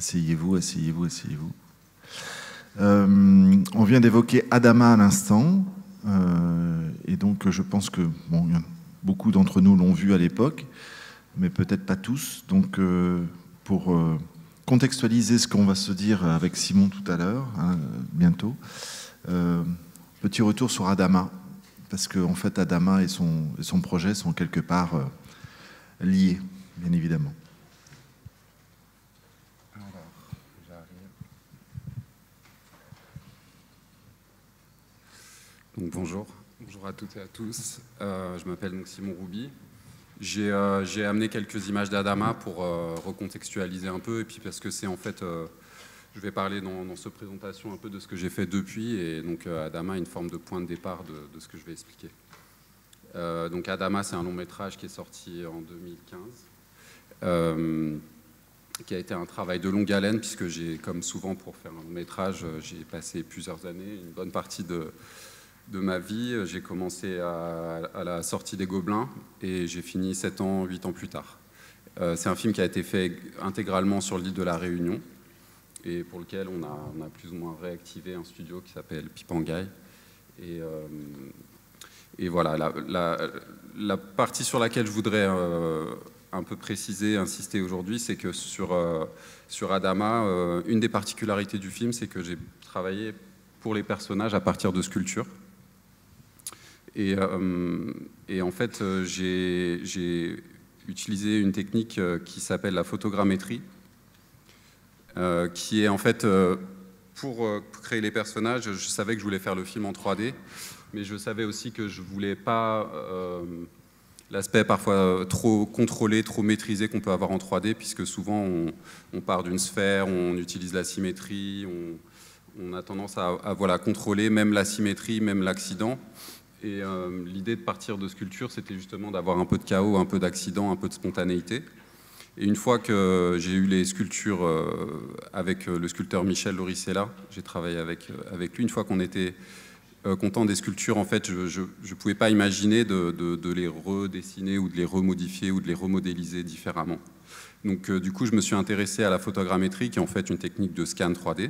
Asseyez-vous, asseyez-vous, asseyez-vous. On vient d'évoquer Adama à l'instant, et donc je pense que bon, beaucoup d'entre nous l'ont vu à l'époque, mais peut-être pas tous. Donc pour contextualiser ce qu'on va se dire avec Simon tout à l'heure, hein, bientôt, petit retour sur Adama, parce qu'en fait Adama et son projet sont quelque part liés, bien évidemment. Donc, bonjour à toutes et à tous. Je m'appelle donc Simon Rouby. J'ai amené quelques images d'Adama pour recontextualiser un peu, et puis parce que c'est en fait, je vais parler dans cette présentation un peu de ce que j'ai fait depuis, et donc Adama est une forme de point de départ de ce que je vais expliquer. Donc Adama, c'est un long métrage qui est sorti en 2015, qui a été un travail de longue haleine, puisque j'ai, comme souvent pour faire un long métrage, j'ai passé plusieurs années, une bonne partie de ma vie. J'ai commencé à la sortie des Gobelins et j'ai fini 7 ans, 8 ans plus tard. C'est un film qui a été fait intégralement sur l'île de la Réunion et pour lequel on a plus ou moins réactivé un studio qui s'appelle Pipangai. Et voilà, la partie sur laquelle je voudrais un peu préciser, insister aujourd'hui, c'est que sur Adama, une des particularités du film, c'est que j'ai travaillé pour les personnages à partir de sculptures. Et en fait, j'ai utilisé une technique qui s'appelle la photogrammétrie, qui est en fait, pour créer les personnages, je savais que je voulais faire le film en 3D, mais je savais aussi que je ne voulais pas l'aspect parfois trop contrôlé, trop maîtrisé qu'on peut avoir en 3D, puisque souvent on part d'une sphère, on utilise la symétrie, on a tendance à voilà, contrôler même la symétrie, même l'accident. Et l'idée de partir de sculpture, c'était justement d'avoir un peu de chaos, un peu d'accident, un peu de spontanéité. Et une fois que j'ai eu les sculptures avec le sculpteur Michel Lauricella, j'ai travaillé avec lui, une fois qu'on était content des sculptures, en fait, je ne pouvais pas imaginer de les redessiner ou de les remodifier ou de les remodéliser différemment. Donc du coup, je me suis intéressé à la photogrammétrie, qui est en fait une technique de scan 3D.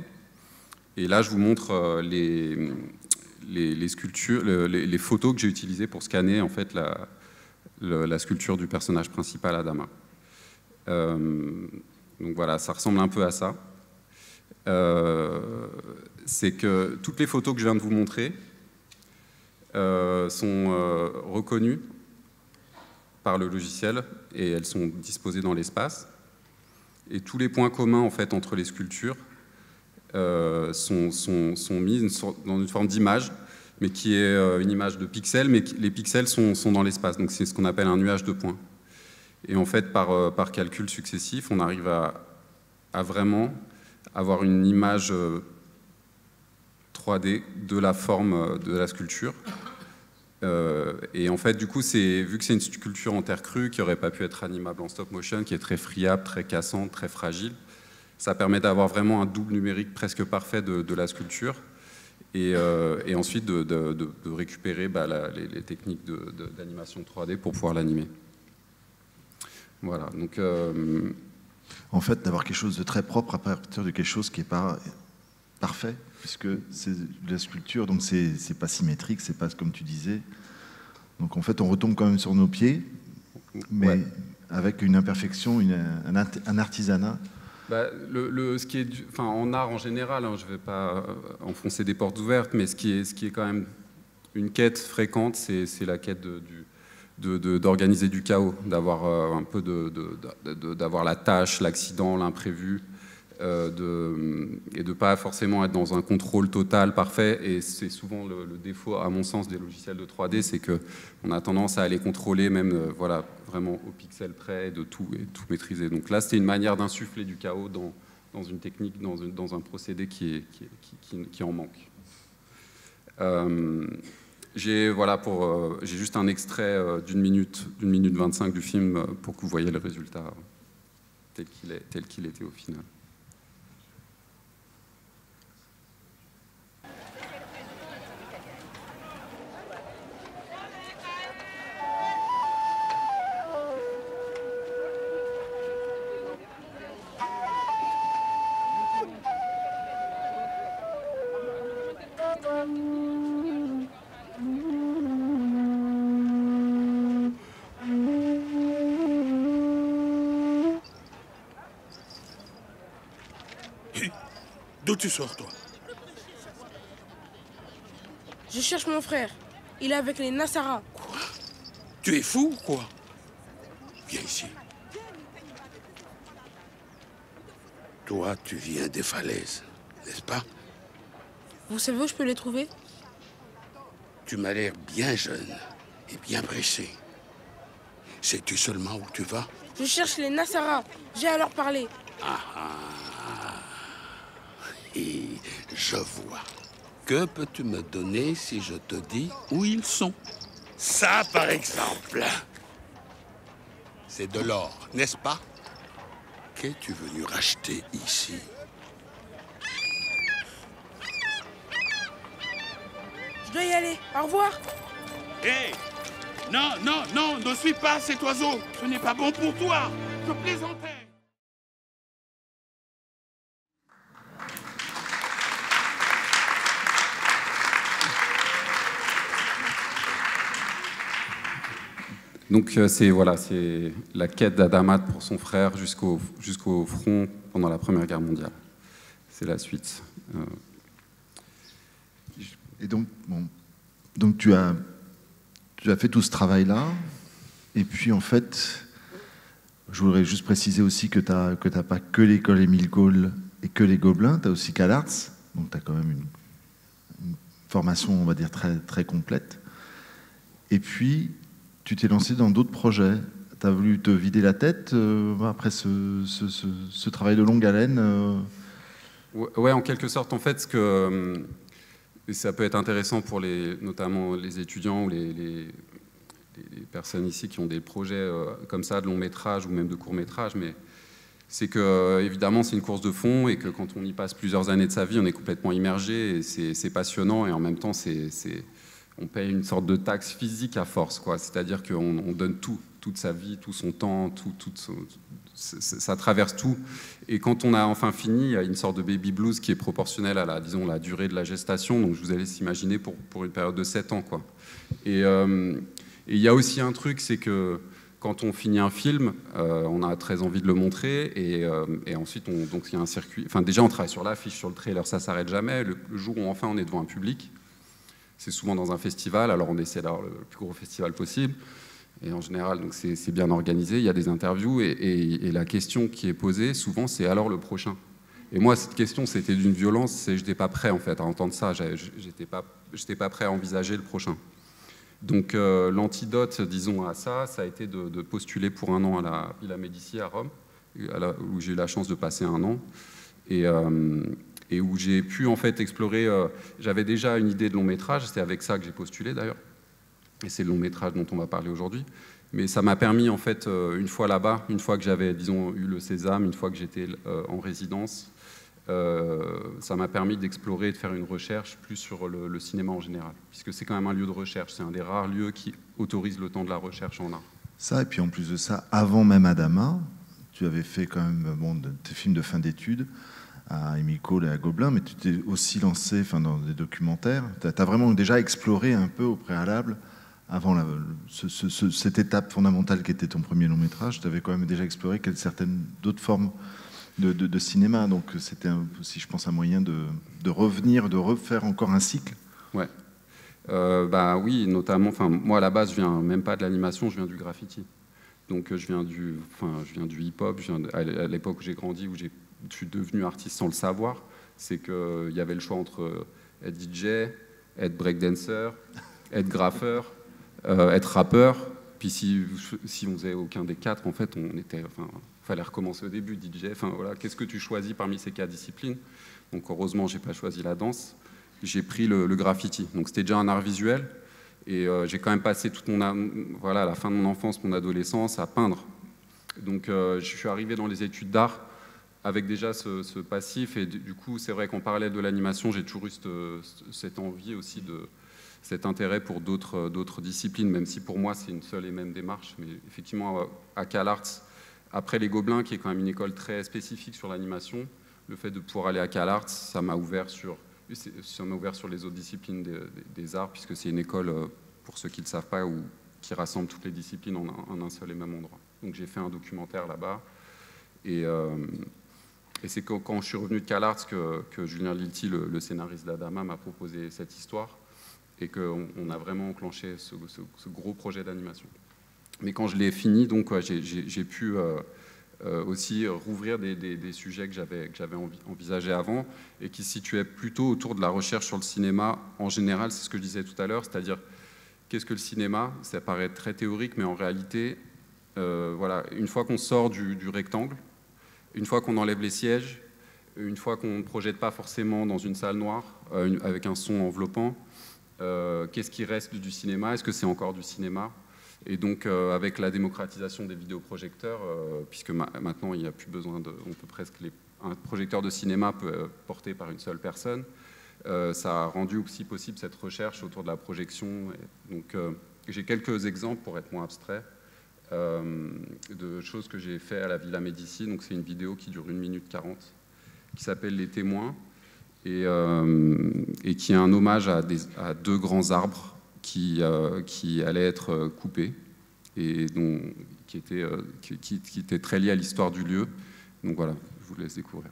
Et là, je vous montre les sculptures, les photos que j'ai utilisées pour scanner en fait la sculpture du personnage principal, Adama. Donc voilà, ça ressemble un peu à ça. C'est que toutes les photos que je viens de vous montrer sont reconnues par le logiciel et elles sont disposées dans l'espace. Et tous les points communs en fait entre les sculptures sont mis dans une forme d'image, mais qui est une image de pixels, mais les pixels sont dans l'espace. Donc c'est ce qu'on appelle un nuage de points. Et en fait, par calcul successif, on arrive à vraiment avoir une image 3D de la forme de la sculpture. Et en fait, du coup, vu que c'est une sculpture en terre crue, qui n'aurait pas pu être animable en stop motion, qui est très friable, très cassante, très fragile, ça permet d'avoir vraiment un double numérique presque parfait de la sculpture et ensuite de récupérer les techniques d'animation 3D pour pouvoir l'animer. Voilà, donc... En fait, d'avoir quelque chose de très propre à partir de quelque chose qui n'est pas parfait, puisque c'est la sculpture, donc c'est pas symétrique, c'est pas comme tu disais. Donc en fait, on retombe quand même sur nos pieds, mais ouais, avec une imperfection, un artisanat. Ce qui est, en art en général, hein, je ne vais pas enfoncer des portes ouvertes, mais ce qui est quand même une quête fréquente, c'est la quête d'organiser du chaos, d'avoir un peu d'avoir la tâche, l'accident, l'imprévu, et de ne pas forcément être dans un contrôle total, parfait. Et c'est souvent le défaut, à mon sens, des logiciels de 3D, c'est qu'on a tendance à aller contrôler même voilà, vraiment au pixel près, et tout maîtriser. Donc là, c'était une manière d'insuffler du chaos dans une technique, dans un procédé qui en manque. J'ai juste un extrait d'une minute 25 du film pour que vous voyez le résultat tel qu'il était au final. D'où tu sors, toi? Je cherche mon frère. Il est avec les Nasara. Quoi? Tu es fou ou quoi? Viens ici. Toi, tu viens des falaises, n'est-ce pas? Vous savez où je peux les trouver? Tu m'as l'air bien jeune et bien pressé. Sais-tu seulement où tu vas? Je cherche les Nasara. J'ai à leur parler. Et je vois. Que peux-tu me donner si je te dis où ils sont? Ça, par exemple. C'est de l'or, n'est-ce pas? Qu'es-tu venu racheter ici? Je dois y aller. Au revoir. Hé! Non, non, non, ne suis pas cet oiseau. Ce n'est pas bon pour toi. Je plaisantais. Donc c'est voilà, c'est la quête d'Adamat pour son frère jusqu'au front pendant la Première Guerre mondiale. C'est la suite. Et donc, bon, donc tu as fait tout ce travail-là, et puis en fait, je voudrais juste préciser aussi que tu n'as pas que l'école Émile Gaulle et que les Gobelins, tu as aussi CalArts, donc tu as quand même une formation, on va dire, très, très complète. Et puis, tu t'es lancé dans d'autres projets. Tu as voulu te vider la tête après ce travail de longue haleine Ouais, en quelque sorte, en fait, ce que ça peut être intéressant pour notamment les étudiants ou les personnes ici qui ont des projets comme ça, de long métrage ou même de court métrage, mais c'est que évidemment c'est une course de fond et que quand on y passe plusieurs années de sa vie, on est complètement immergé et c'est passionnant et en même temps on paye une sorte de taxe physique à force, quoi. C'est-à-dire qu'on donne toute sa vie, tout son temps, ça traverse tout. Et quand on a enfin fini, il y a une sorte de baby blues qui est proportionnelle à la durée de la gestation. Donc je vous laisse imaginer pour une période de 7 ans, quoi. Et il y a aussi un truc, c'est que quand on finit un film, on a très envie de le montrer et ensuite donc il y a un circuit. Enfin déjà on travaille sur l'affiche, sur le trailer, ça s'arrête jamais. Le jour où enfin on est devant un public, c'est souvent dans un festival, alors on essaie d'avoir le plus gros festival possible, et en général, donc c'est bien organisé, il y a des interviews, et la question qui est posée, souvent, c'est alors le prochain. Et moi, cette question, c'était d'une violence, je n'étais pas prêt, en fait, à entendre ça, j'étais pas prêt à envisager le prochain. Donc l'antidote, disons, à ça, ça a été de postuler pour un an à la Villa Médicis à Rome, où j'ai eu la chance de passer un an, et où j'ai pu en fait explorer, j'avais déjà une idée de long métrage, c'est avec ça que j'ai postulé d'ailleurs, et c'est le long métrage dont on va parler aujourd'hui, mais ça m'a permis en fait, une fois là-bas, une fois que j'avais, disons, eu le Sésame, une fois que j'étais en résidence, ça m'a permis d'explorer et de faire une recherche plus sur le cinéma en général, puisque c'est quand même un lieu de recherche, c'est un des rares lieux qui autorise le temps de la recherche en art. Ça, et puis en plus de ça, avant même Adama, tu avais fait quand même tes films de fin d'études, à Émile Gaulle et à Gobelin, mais tu t'es aussi lancé dans des documentaires. Tu as vraiment déjà exploré un peu au préalable, avant cette étape fondamentale qui était ton premier long métrage, tu avais quand même déjà exploré certaines d'autres formes de cinéma. Donc c'était aussi, je pense, un moyen de revenir, de refaire encore un cycle. Ouais. Bah oui, notamment, moi à la base, je viens même pas de l'animation, je viens du graffiti. Donc je viens du hip-hop, à l'époque où j'ai grandi, où je suis devenu artiste sans le savoir, c'est qu'il y avait le choix entre être DJ, être breakdancer, être graffeur, être rappeur. Puis si on faisait aucun des quatre, en fait, fallait recommencer au début, DJ. Enfin voilà, qu'est-ce que tu choisis parmi ces 4 disciplines? Donc heureusement, j'ai pas choisi la danse. J'ai pris le graffiti. Donc c'était déjà un art visuel. Et j'ai quand même passé toute la fin de mon enfance, mon adolescence, à peindre. Donc je suis arrivé dans les études d'art avec déjà ce passif. Et du coup, c'est vrai qu'en parallèle de l'animation, j'ai toujours eu cette envie aussi, cet intérêt pour d'autres disciplines, même si pour moi, c'est une seule et même démarche. Mais effectivement, à CalArts, après les Gobelins, qui est quand même une école très spécifique sur l'animation, le fait de pouvoir aller à CalArts, ça m'a ouvert sur les autres disciplines des arts, puisque c'est une école, pour ceux qui ne le savent pas, qui rassemble toutes les disciplines en un seul et même endroit. Donc j'ai fait un documentaire là-bas, et Et c'est quand je suis revenu de CalArts que Julien Lilti, le scénariste d'Adama, m'a proposé cette histoire et qu'on a vraiment enclenché ce gros projet d'animation. Mais quand je l'ai fini, donc j'ai pu aussi rouvrir des sujets que j'avais envisagés avant et qui se situaient plutôt autour de la recherche sur le cinéma en général. C'est ce que je disais tout à l'heure, c'est-à-dire qu'est-ce que le cinéma? Ça paraît très théorique, mais en réalité, voilà, une fois qu'on sort du rectangle, une fois qu'on enlève les sièges, une fois qu'on ne projette pas forcément dans une salle noire avec un son enveloppant, qu'est-ce qui reste du cinéma? Est-ce que c'est encore du cinéma? Et donc, avec la démocratisation des vidéoprojecteurs, puisque maintenant, il n'y a plus besoin de... un projecteur de cinéma peut être porté par une seule personne. Ça a rendu aussi possible cette recherche autour de la projection. Donc, j'ai quelques exemples, pour être moins abstrait, de choses que j'ai fait à la Villa Médicis. Donc, c'est une vidéo qui dure 1 minute 40, qui s'appelle Les Témoins, et qui est un hommage à 2 grands arbres qui allaient être coupés et qui étaient très liés à l'histoire du lieu. Donc voilà, je vous laisse découvrir.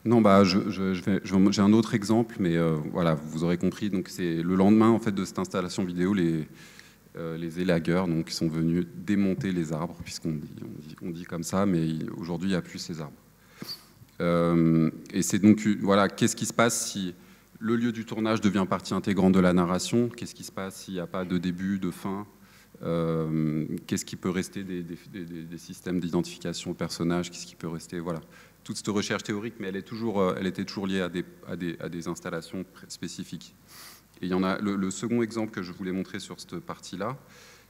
Non, bah, j'ai un autre exemple, mais voilà, vous aurez compris. Donc, c'est le lendemain en fait de cette installation vidéo, les élagueurs donc sont venus démonter les arbres, puisqu'on dit comme ça, mais aujourd'hui il n'y a plus ces arbres. Et c'est donc voilà, qu'est-ce qui se passe si le lieu du tournage devient partie intégrante de la narration? Qu'est-ce qui se passe s'il n'y a pas de début, de fin? Qu'est-ce qui peut rester des systèmes d'identification au personnage? Qu'est-ce qui peut rester, voilà, toute cette recherche théorique, mais elle était toujours liée à des installations spécifiques. Et il y en a le second exemple que je voulais montrer sur cette partie-là,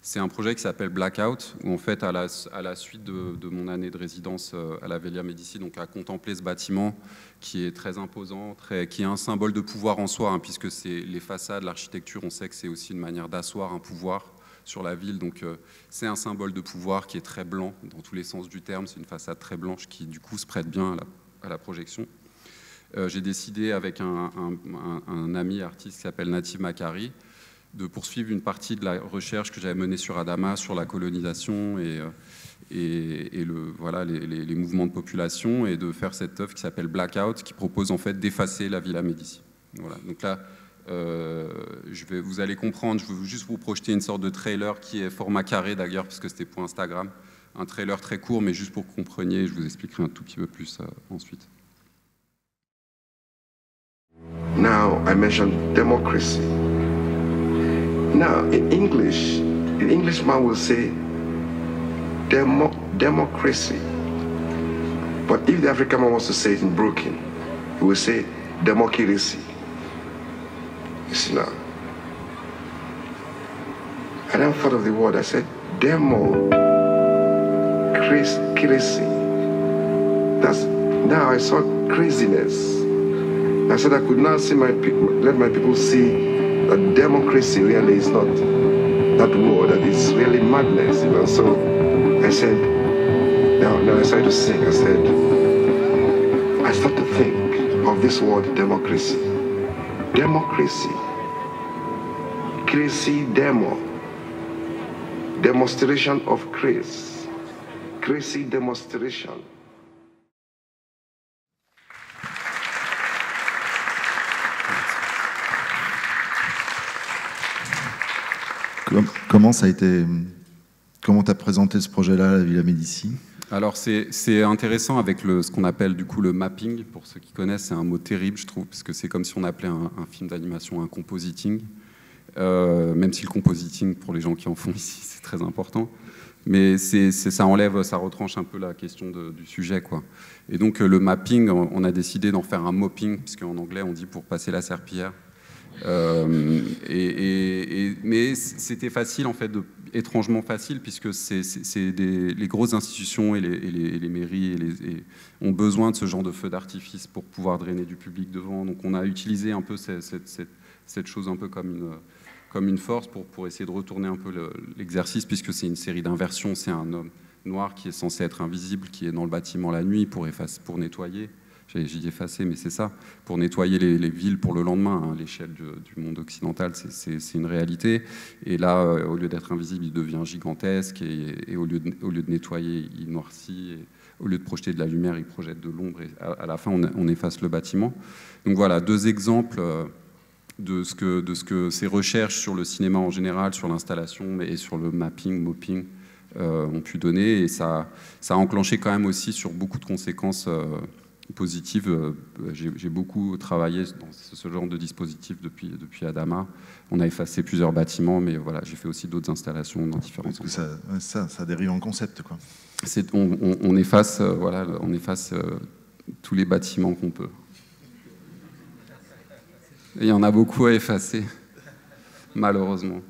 c'est un projet qui s'appelle Blackout, où en fait, à la suite de mon année de résidence à la Villa Médicis, donc à contempler ce bâtiment qui est très imposant, qui est un symbole de pouvoir en soi, hein, puisque c'est les façades, l'architecture, on sait que c'est aussi une manière d'asseoir un pouvoir sur la ville, donc c'est un symbole de pouvoir qui est très blanc dans tous les sens du terme, c'est une façade très blanche qui du coup se prête bien à la projection. J'ai décidé avec un ami artiste qui s'appelle Natif Makari de poursuivre une partie de la recherche que j'avais menée sur Adama, sur la colonisation et voilà, les mouvements de population, et de faire cette œuvre qui s'appelle Blackout, qui propose en fait d'effacer la Villa Médicis. Voilà. Donc là, vous allez comprendre, je veux juste vous projeter une sorte de trailer qui est format carré d'ailleurs, parce que c'était pour Instagram. Un trailer très court, mais juste pour que vous compreniez, je vous expliquerai un tout petit peu plus ensuite. Now I mentioned democracy. Now in English man will say democracy. But if the African man wants to say it in broken, he will say democracy. You see now. I then thought of the word, I said democracy. Now I saw craziness. I said I could not see let my people see that democracy really is not that word, that it's really madness, you know. So I said, now I started to sing. I started to think of this word democracy. Democracy. Crazy demo. Demonstration of grace. Crazy demonstration. Comment ça a été, comment tu as présenté ce projet-là à la Villa Médicis? Alors c'est intéressant avec ce qu'on appelle du coup le mapping. Pour ceux qui connaissent, c'est un mot terrible, je trouve, parce que c'est comme si on appelait un film d'animation un compositing. Même si le compositing, pour les gens qui en font ici, c'est très important. Mais ça enlève, ça retranche un peu la question du sujet, quoi. Et donc le mapping, on a décidé d'en faire un mopping, puisqu'en anglais on dit pour passer la serpillière. Mais c'était facile, en fait, étrangement facile, puisque les grosses institutions et les mairies ont besoin de ce genre de feux d'artifice pour pouvoir drainer du public devant. Donc on a utilisé un peu cette chose un peu comme une force pour essayer de retourner un peu l'exercice, puisque c'est une série d'inversions. C'est un homme noir qui est censé être invisible, qui est dans le bâtiment la nuit pour nettoyer. J'ai dit effacer, mais c'est ça, pour nettoyer les villes pour le lendemain, hein, à l'échelle du monde occidental, c'est une réalité. Et là, au lieu d'être invisible, il devient gigantesque, et au lieu de nettoyer, il noircit, et au lieu de projeter de la lumière, il projette de l'ombre, et à la fin, on efface le bâtiment. Donc voilà, deux exemples de ce que ces recherches sur le cinéma en général, sur l'installation et sur le mapping, mopping, ont pu donner, et ça a enclenché quand même aussi sur beaucoup de conséquences positive. J'ai beaucoup travaillé dans ce genre de dispositif depuis Adama. On a effacé plusieurs bâtiments, mais voilà, j'ai fait aussi d'autres installations dans différents endroits. Ça dérive en concept, quoi. On efface, tous les bâtiments qu'on peut. Et il y en a beaucoup à effacer, malheureusement.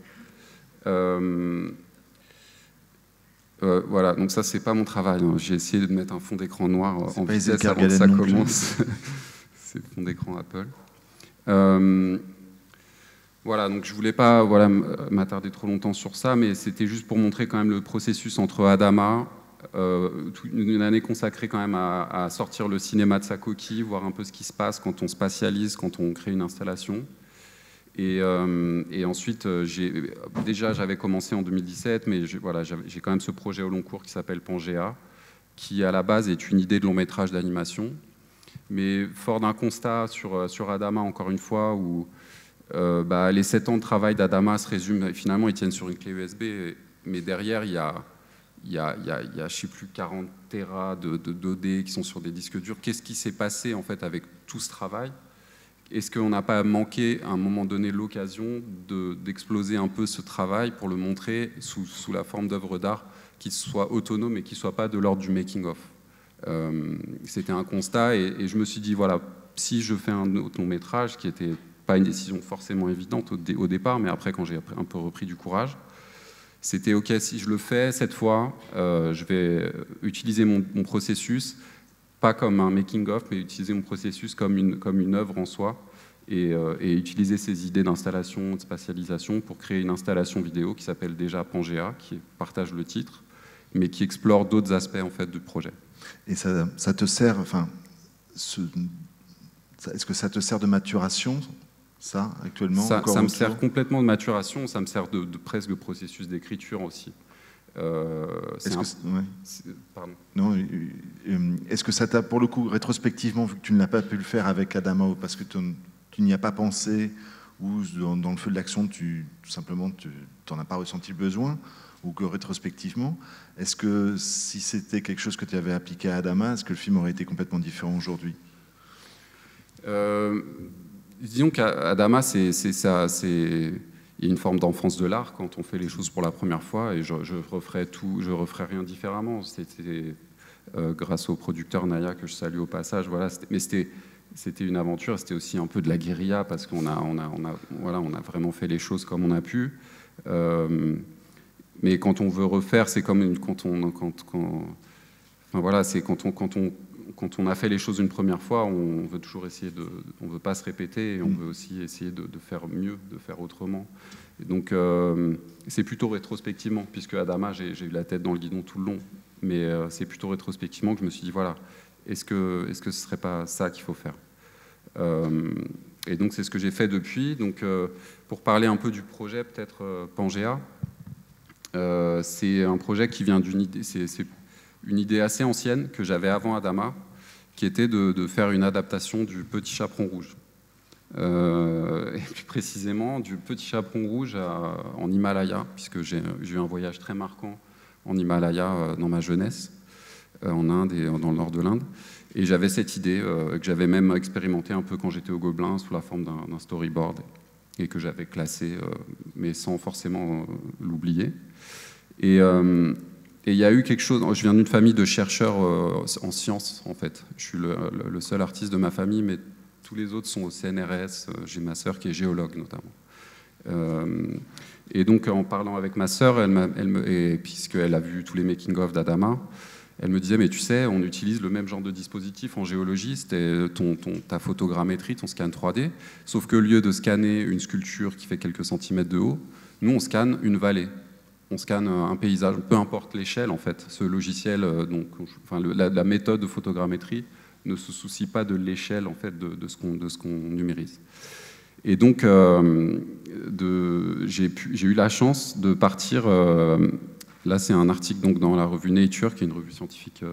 Voilà, donc ça, c'est pas mon travail, hein. J'ai essayé de mettre un fond d'écran noir en vitesse avant que ça commence. C'est le fond d'écran Apple. Voilà, donc je voulais pas m'attarder trop longtemps sur ça, mais c'était juste pour montrer quand même le processus entre Adama, une année consacrée quand même à sortir le cinéma de sa coquille, voir un peu ce qui se passe quand on spatialise, quand on crée une installation. Et ensuite, j'avais commencé en 2017, mais j'ai quand même ce projet au long cours qui s'appelle Pangea, qui à la base est une idée de long métrage d'animation, mais fort d'un constat sur Adama, encore une fois, où les 7 ans de travail d'Adama se résument, finalement ils tiennent sur une clé USB, mais derrière il y a je ne sais plus, 40 téras de 2D qui sont sur des disques durs. Qu'est-ce qui s'est passé en fait avec tout ce travail ? Est-ce qu'on n'a pas manqué à un moment donné l'occasion d'exploser un peu ce travail pour le montrer sous la forme d'œuvres d'art qui soient autonomes et qui ne soient pas de l'ordre du making-of? C'était un constat, et je me suis dit, voilà, si je fais un autre long métrage, qui n'était pas une décision forcément évidente au départ, mais après quand j'ai un peu repris du courage, c'était ok, si je le fais cette fois, je vais utiliser mon processus, pas comme un making-of, mais utiliser mon processus comme une œuvre en soi, et utiliser ces idées d'installation, de spatialisation pour créer une installation vidéo qui s'appelle déjà Pangea, qui partage le titre, mais qui explore d'autres aspects en fait du projet. Et ça te sert, enfin, est-ce que ça te sert de maturation, ça, actuellement? Ça me sert complètement de maturation, ça me sert de presque de processus d'écriture aussi. Est-ce que ça t'a, pour le coup, rétrospectivement, vu que tu ne l'as pas pu le faire avec Adama, parce que tu n'y as pas pensé, ou dans le feu de l'action, tout simplement, tu n'en as pas ressenti le besoin, ou que rétrospectivement, est-ce que si c'était quelque chose que tu avais appliqué à Adama, est-ce que le film aurait été complètement différent aujourd'hui? Disons qu'à Adama, il y a une forme d'enfance de l'art quand on fait les choses pour la première fois, et je referais rien différemment. C'était grâce au producteur Naya, que je salue au passage. Voilà, mais c'était une aventure, c'était aussi un peu de la guérilla, parce qu'on a vraiment fait les choses comme on a pu. Mais quand on veut refaire, c'est comme quand on a fait les choses une première fois, on veut toujours essayer on veut pas se répéter, et on veut aussi essayer de faire mieux, de faire autrement. Et donc, c'est plutôt rétrospectivement, puisque Adama, j'ai eu la tête dans le guidon tout le long, mais c'est plutôt rétrospectivement que je me suis dit, voilà, est-ce que ce serait pas ça qu'il faut faire? Et donc, c'est ce que j'ai fait depuis. Donc, pour parler un peu du projet, peut-être Pangea, c'est un projet qui vient d'une idée, c'est une idée assez ancienne que j'avais avant Adama, qui était de faire une adaptation du Petit Chaperon Rouge. Et plus précisément du Petit Chaperon Rouge en Himalaya, puisque j'ai eu un voyage très marquant en Himalaya dans ma jeunesse, en Inde et dans le nord de l'Inde. Et j'avais cette idée que j'avais même expérimenté un peu quand j'étais au Gobelin sous la forme d'un storyboard et que j'avais classé, mais sans forcément l'oublier. Et il y a eu quelque chose. Je viens d'une famille de chercheurs en sciences, en fait. Je suis le seul artiste de ma famille, mais tous les autres sont au CNRS. J'ai ma sœur qui est géologue, notamment. Et donc, en parlant avec ma sœur, puisqu'elle a vu tous les making-of d'Adama, elle me disait, mais tu sais, on utilise le même genre de dispositif en géologie, c'était ta photogrammétrie, ton scan 3D, sauf que au lieu de scanner une sculpture qui fait quelques centimètres de haut, nous, on scanne une vallée. On scanne un paysage, peu importe l'échelle, en fait. Ce logiciel, la méthode de photogrammétrie ne se soucie pas de l'échelle, en fait, de ce qu'on numérise. Et donc, j'ai eu la chance de partir... là, c'est un article donc, dans la revue Nature, qui est une revue scientifique,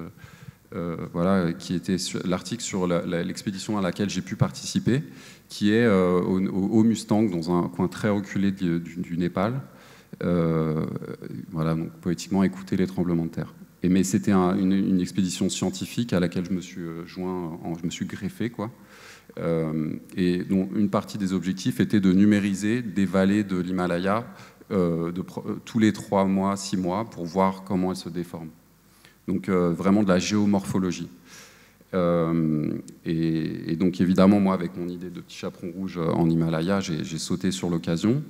qui était l'article sur l'expédition à laquelle j'ai pu participer, qui est au Haut-Mustang, dans un coin très reculé du Népal. Donc, poétiquement, écouter les tremblements de terre. Mais c'était une expédition scientifique à laquelle je me suis je me suis greffé, quoi. Et donc, une partie des objectifs était de numériser des vallées de l'Himalaya tous les 3 mois, 6 mois, pour voir comment elles se déforment. Donc vraiment de la géomorphologie. Et donc évidemment, moi, avec mon idée de Petit Chaperon Rouge en Himalaya, j'ai sauté sur l'occasion.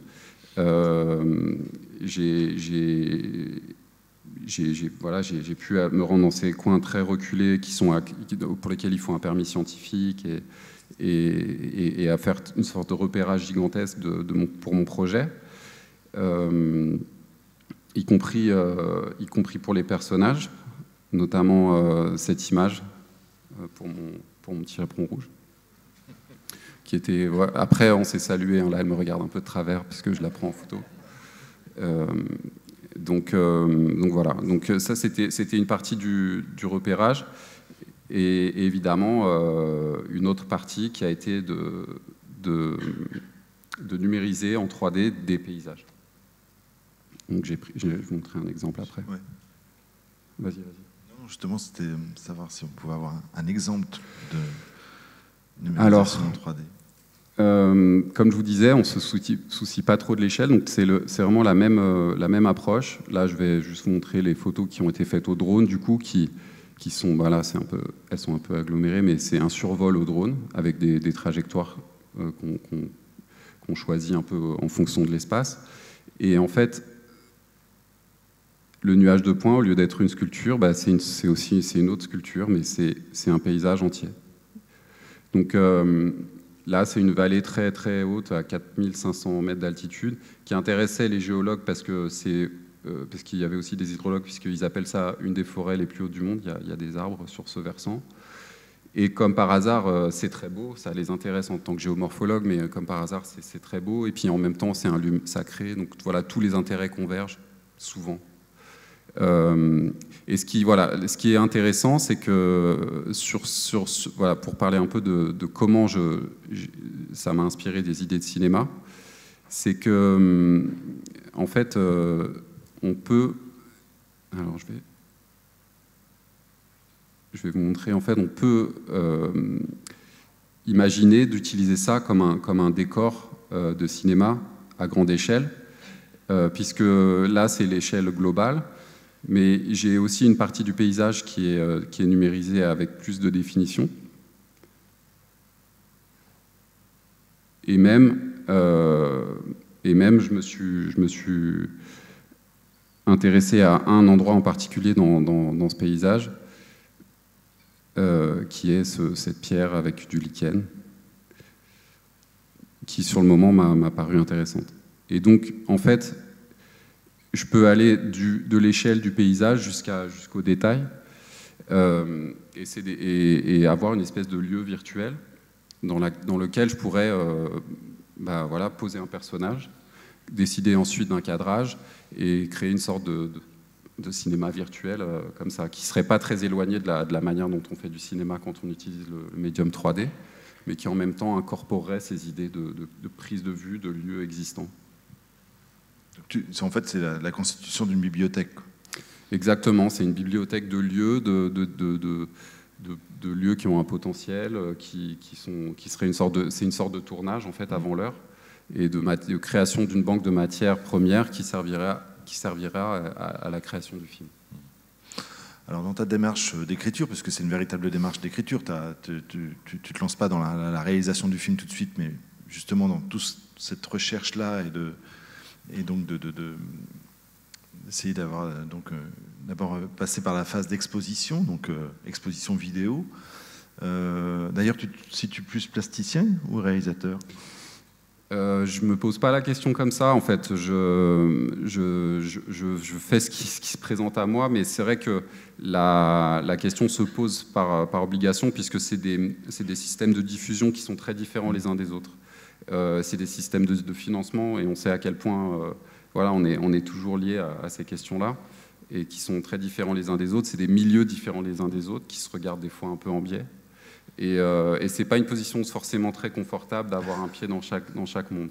J'ai pu me rendre dans ces coins très reculés pour lesquels il faut un permis scientifique et à faire une sorte de repérage gigantesque pour mon projet. Y compris pour les personnages, notamment cette image pour mon Petit Chaperon Rouge. Qui était, après, on s'est salué, hein, là, elle me regarde un peu de travers, puisque je la prends en photo. Donc voilà, donc ça, c'était une partie du repérage. Et évidemment, une autre partie qui a été de numériser en 3D des paysages. Donc je vais vous montrer un exemple après. Ouais. Vas-y. Non, justement, c'était savoir si on pouvait avoir un exemple de numérisation en 3D. Comme je vous disais, on ne se soucie pas trop de l'échelle, donc c'est vraiment la même approche. Là, je vais juste vous montrer les photos qui ont été faites au drone, du coup, qui sont, elles sont un peu agglomérées, mais c'est un survol au drone avec des trajectoires qu'on choisit un peu en fonction de l'espace. Et en fait, le nuage de points, au lieu d'être une sculpture, c'est une autre sculpture, mais c'est un paysage entier. Donc là, c'est une vallée très très haute, à 4500 mètres d'altitude, qui intéressait les géologues parce qu'il y avait aussi des hydrologues, puisqu'ils appellent ça une des forêts les plus hautes du monde. Il y a des arbres sur ce versant. Et comme par hasard, c'est très beau, ça les intéresse en tant que géomorphologue, mais comme par hasard, c'est très beau. Et puis en même temps, c'est un lieu sacré. Donc voilà, tous les intérêts convergent, souvent. Et ce qui est intéressant, c'est que pour parler un peu de comment ça m'a inspiré des idées de cinéma, c'est que en fait, on peut. Alors je vais vous montrer. En fait, on peut imaginer d'utiliser ça comme un décor de cinéma à grande échelle, puisque là, c'est l'échelle globale. Mais j'ai aussi une partie du paysage qui est numérisée avec plus de définition. Et même je me suis intéressé à un endroit en particulier dans ce paysage, qui est cette pierre avec du lichen, qui sur le moment m'a paru intéressante. Et donc, en fait, je peux aller de l'échelle du paysage jusqu'au détail, et avoir une espèce de lieu virtuel dans lequel je pourrais voilà, poser un personnage, décider ensuite d'un cadrage et créer une sorte de cinéma virtuel comme ça, qui ne serait pas très éloigné de la manière dont on fait du cinéma quand on utilise le médium 3D, mais qui en même temps incorporerait ces idées de prise de vue, de lieux existants. En fait, c'est la constitution d'une bibliothèque. Exactement, c'est une bibliothèque de lieux, de lieux qui ont un potentiel, serait c'est une sorte de tournage en fait avant l'heure, et de création d'une banque de matières premières qui servira à la création du film. Alors dans ta démarche d'écriture, parce que c'est une véritable démarche d'écriture, tu te lances pas dans la réalisation du film tout de suite, mais justement dans toute cette recherche-là et donc d'essayer d'abord passer par la phase d'exposition, donc exposition vidéo. D'ailleurs, tu te situes plus plasticien ou réalisateur ? Je me pose pas la question comme ça. En fait, je fais ce qui se présente à moi, mais c'est vrai que la question se pose par obligation, puisque c'est des systèmes de diffusion qui sont très différents les uns des autres. C'est des systèmes de financement, et on sait à quel point voilà, on est toujours lié à ces questions-là, et qui sont très différents les uns des autres. C'est des milieux différents les uns des autres, qui se regardent des fois un peu en biais. Et c'est pas une position forcément très confortable d'avoir un pied dans chaque monde.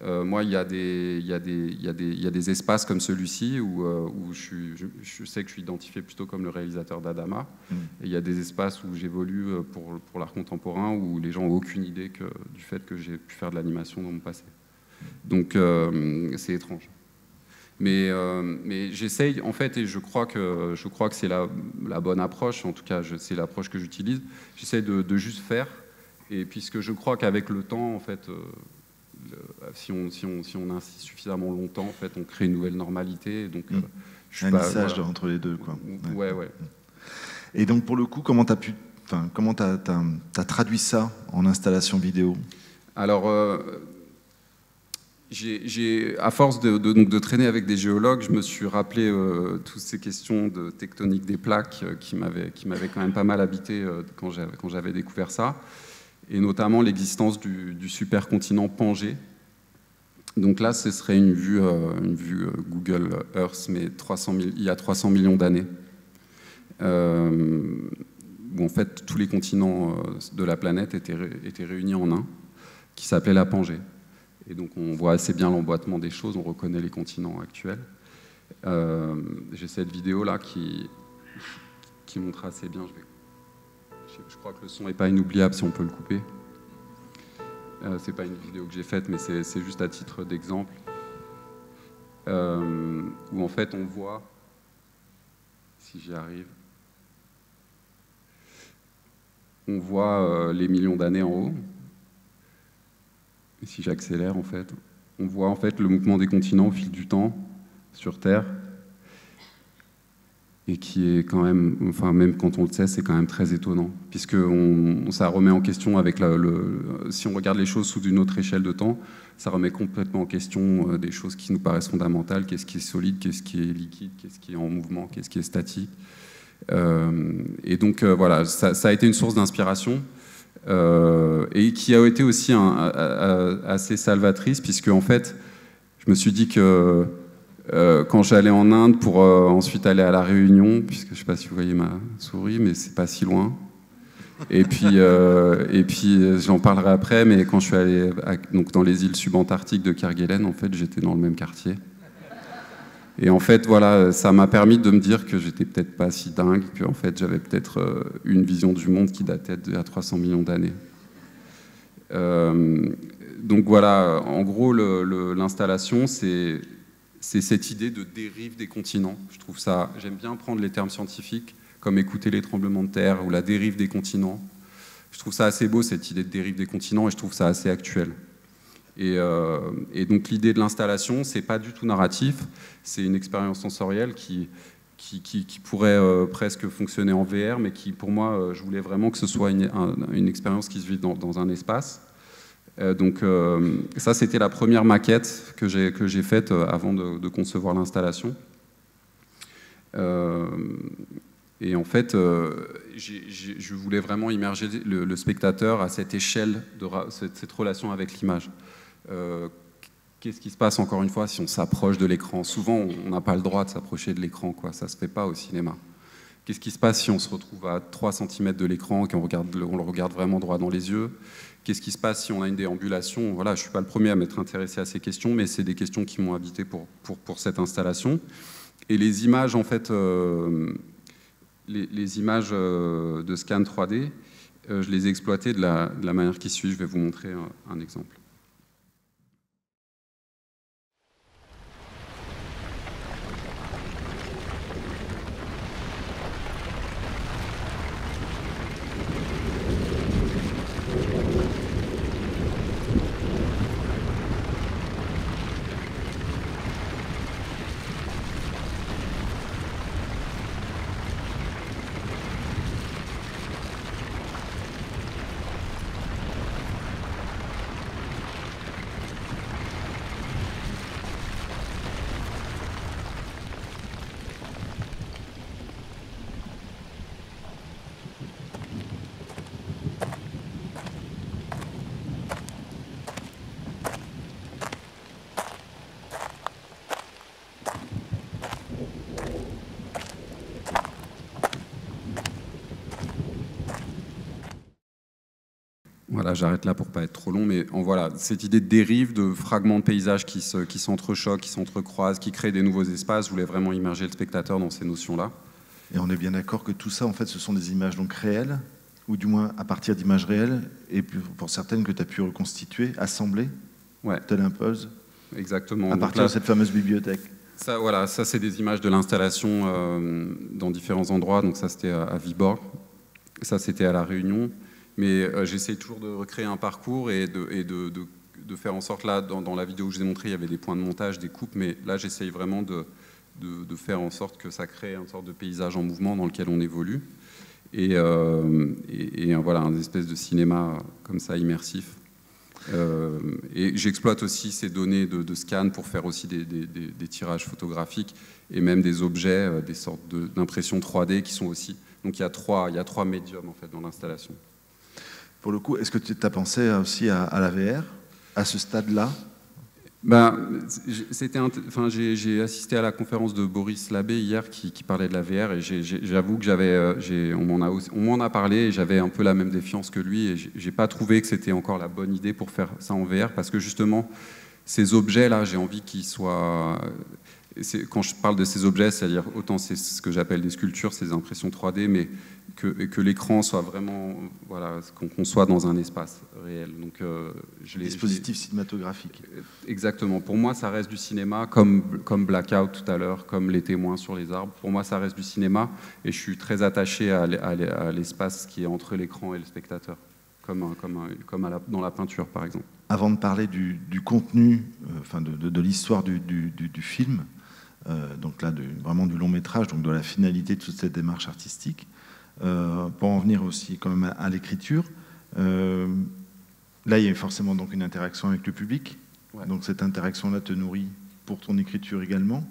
Moi, il y a des espaces comme celui-ci où je sais que je suis identifié plutôt comme le réalisateur d'Adama. Et il y a des espaces où j'évolue pour l'art contemporain, où les gens n'ont aucune idée du fait que j'ai pu faire de l'animation dans mon passé. Donc c'est étrange. Mais j'essaye, en fait, et je crois que c'est la bonne approche, en tout cas c'est l'approche que j'utilise, j'essaye de juste faire, et puisque je crois qu'avec le temps, en fait, si on insiste suffisamment longtemps, en fait, on crée une nouvelle normalité. Et donc, un lissage voilà, entre les deux, quoi. Ouais. Et donc, pour le coup, comment t'as traduit ça en installation vidéo ? Alors, à force de traîner avec des géologues, je me suis rappelé toutes ces questions de tectonique des plaques qui m'avaient quand même pas mal habité quand j'avais découvert ça, et notamment l'existence du supercontinent Pangée. Donc là, ce serait une vue Google Earth, mais il y a 300 millions d'années, où en fait tous les continents de la planète étaient réunis en un, qui s'appelait la Pangée. Et donc on voit assez bien l'emboîtement des choses, on reconnaît les continents actuels. J'ai cette vidéo-là qui montre assez bien. Je crois que le son n'est pas inoubliable si on peut le couper. C'est pas une vidéo que j'ai faite, mais c'est juste à titre d'exemple. Où en fait on voit, si j'y arrive, on voit les millions d'années en haut. Et si j'accélère, en fait, on voit en fait le mouvement des continents au fil du temps sur Terre, et qui est quand même, enfin même quand on le sait, c'est quand même très étonnant, puisque ça remet en question avec si on regarde les choses sous une autre échelle de temps, ça remet complètement en question des choses qui nous paraissent fondamentales. Qu'est-ce qui est solide, qu'est-ce qui est liquide, qu'est-ce qui est en mouvement, qu'est-ce qui est statique. Et donc voilà, ça a été une source d'inspiration. Et qui a été aussi assez salvatrice, puisque en fait, je me suis dit que quand j'allais en Inde pour ensuite aller à la Réunion, puisque je ne sais pas si vous voyez ma souris, mais c'est pas si loin. Et puis j'en parlerai après, mais quand je suis allé donc dans les îles subantarctiques de Kerguelen, en fait, j'étais dans le même quartier. Et en fait, voilà, ça m'a permis de me dire que j'étais peut-être pas si dingue, qu'en fait, j'avais peut-être une vision du monde qui datait d'il y a 300 millions d'années. Donc voilà, en gros, l'installation, c'est cette idée de dérive des continents. J'aime bien prendre les termes scientifiques, comme écouter les tremblements de terre ou la dérive des continents. Je trouve ça assez beau, cette idée de dérive des continents, et je trouve ça assez actuel. Et donc l'idée de l'installation, c'est pas du tout narratif, c'est une expérience sensorielle qui pourrait presque fonctionner en VR, mais qui, pour moi, je voulais vraiment que ce soit une expérience qui se vit dans un espace. Donc ça, c'était la première maquette que j'ai faite avant de concevoir l'installation. Et en fait, je voulais vraiment immerger le spectateur à cette échelle, cette relation avec l'image. Qu'est-ce qui se passe, encore une fois, si on s'approche de l'écran? Souvent, on n'a pas le droit de s'approcher de l'écran, quoi. Ça ne se fait pas au cinéma. Qu'est-ce qui se passe si on se retrouve à 3 cm de l'écran et qu'on le regarde vraiment droit dans les yeux? Qu'est-ce qui se passe si on a une déambulation? Voilà, je ne suis pas le premier à m'être intéressé à ces questions, mais c'est des questions qui m'ont habité pour cette installation. Et les images, en fait, les images de scan 3D, je les ai exploitées de la manière qui suit. Je vais vous montrer un exemple. Voilà, j'arrête là pour ne pas être trop long, mais voilà, cette idée de dérive, de fragments de paysages qui s'entrechoquent, qui s'entrecroisent, qui créent des nouveaux espaces, je voulais vraiment immerger le spectateur dans ces notions-là. Et on est bien d'accord que tout ça, en fait, ce sont des images donc réelles, ou du moins à partir d'images réelles, et pour certaines que tu as pu reconstituer, assembler, ouais. Tel un puzzle. Exactement. À partir de cette fameuse bibliothèque. Ça, voilà, ça c'est des images de l'installation dans différents endroits. Donc ça c'était à Viborg, ça c'était à La Réunion. Mais j'essaie toujours de recréer un parcours et de faire en sorte, là, dans la vidéo que je vous ai montrée, il y avait des points de montage, des coupes, mais là j'essaye vraiment de faire en sorte que ça crée une sorte de paysage en mouvement dans lequel on évolue. Et voilà, un espèce de cinéma comme ça, immersif. Et j'exploite aussi ces données de scan pour faire aussi des tirages photographiques et même des objets, des sortes d'impressions 3D qui sont aussi... Donc il y a trois médiums en fait dans l'installation. Pour le coup, est-ce que tu as pensé aussi à la VR, à ce stade-là? J'ai assisté à la conférence de Boris Labbé hier qui parlait de la VR et j'avoue que on m'en a parlé et j'avais un peu la même défiance que lui et j'ai pas trouvé que c'était encore la bonne idée pour faire ça en VR parce que justement ces objets-là, j'ai envie qu'ils soient... Quand je parle de ces objets, c'est-à-dire autant c'est ce que j'appelle des sculptures, ces impressions 3D, mais que l'écran soit vraiment, voilà, qu'on soit dans un espace réel. Donc, dispositif cinématographique. Exactement. Pour moi, ça reste du cinéma, comme Blackout tout à l'heure, comme Les Témoins sur les arbres. Pour moi, ça reste du cinéma, et je suis très attaché à l'espace qui est entre l'écran et le spectateur, comme dans la peinture, par exemple. Avant de parler du contenu, enfin de l'histoire du film, donc là, vraiment du long métrage, donc de la finalité de toute cette démarche artistique, pour en venir aussi quand même à l'écriture, là, il y a forcément donc une interaction avec le public. Ouais. Donc cette interaction-là te nourrit pour ton écriture également.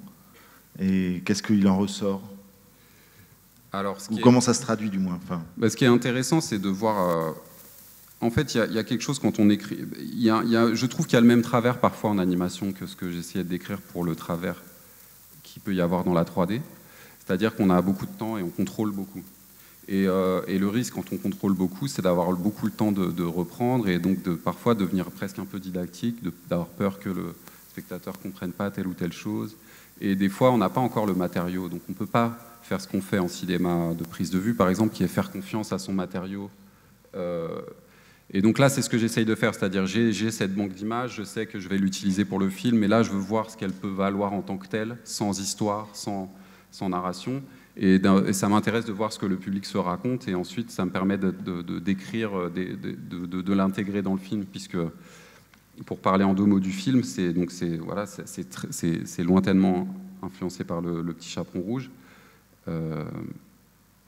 Et qu'est-ce qu'il en ressort? Alors, comment ça se traduit, du moins? Ce qui est intéressant, c'est de voir... En fait, il y a quelque chose quand on écrit... je trouve qu'il y a le même travers parfois en animation que ce que j'essayais de décrire pour le travers qu'il peut y avoir dans la 3D. C'est-à-dire qu'on a beaucoup de temps et on contrôle beaucoup. Et le risque, quand on contrôle beaucoup, c'est d'avoir beaucoup le temps de reprendre et donc parfois devenir presque un peu didactique, d'avoir peur que le spectateur ne comprenne pas telle ou telle chose. Et des fois, on n'a pas encore le matériau, donc on ne peut pas faire ce qu'on fait en cinéma de prise de vue, par exemple, qui est faire confiance à son matériau. Et donc là, c'est ce que j'essaye de faire, c'est-à-dire j'ai cette banque d'images, je sais que je vais l'utiliser pour le film, et là, je veux voir ce qu'elle peut valoir en tant que telle, sans histoire, sans narration. Et ça m'intéresse de voir ce que le public se raconte, et ensuite, ça me permet d'écrire, de l'intégrer dans le film, puisque pour parler en 2 mots du film, c'est lointainement influencé par le Petit Chaperon Rouge.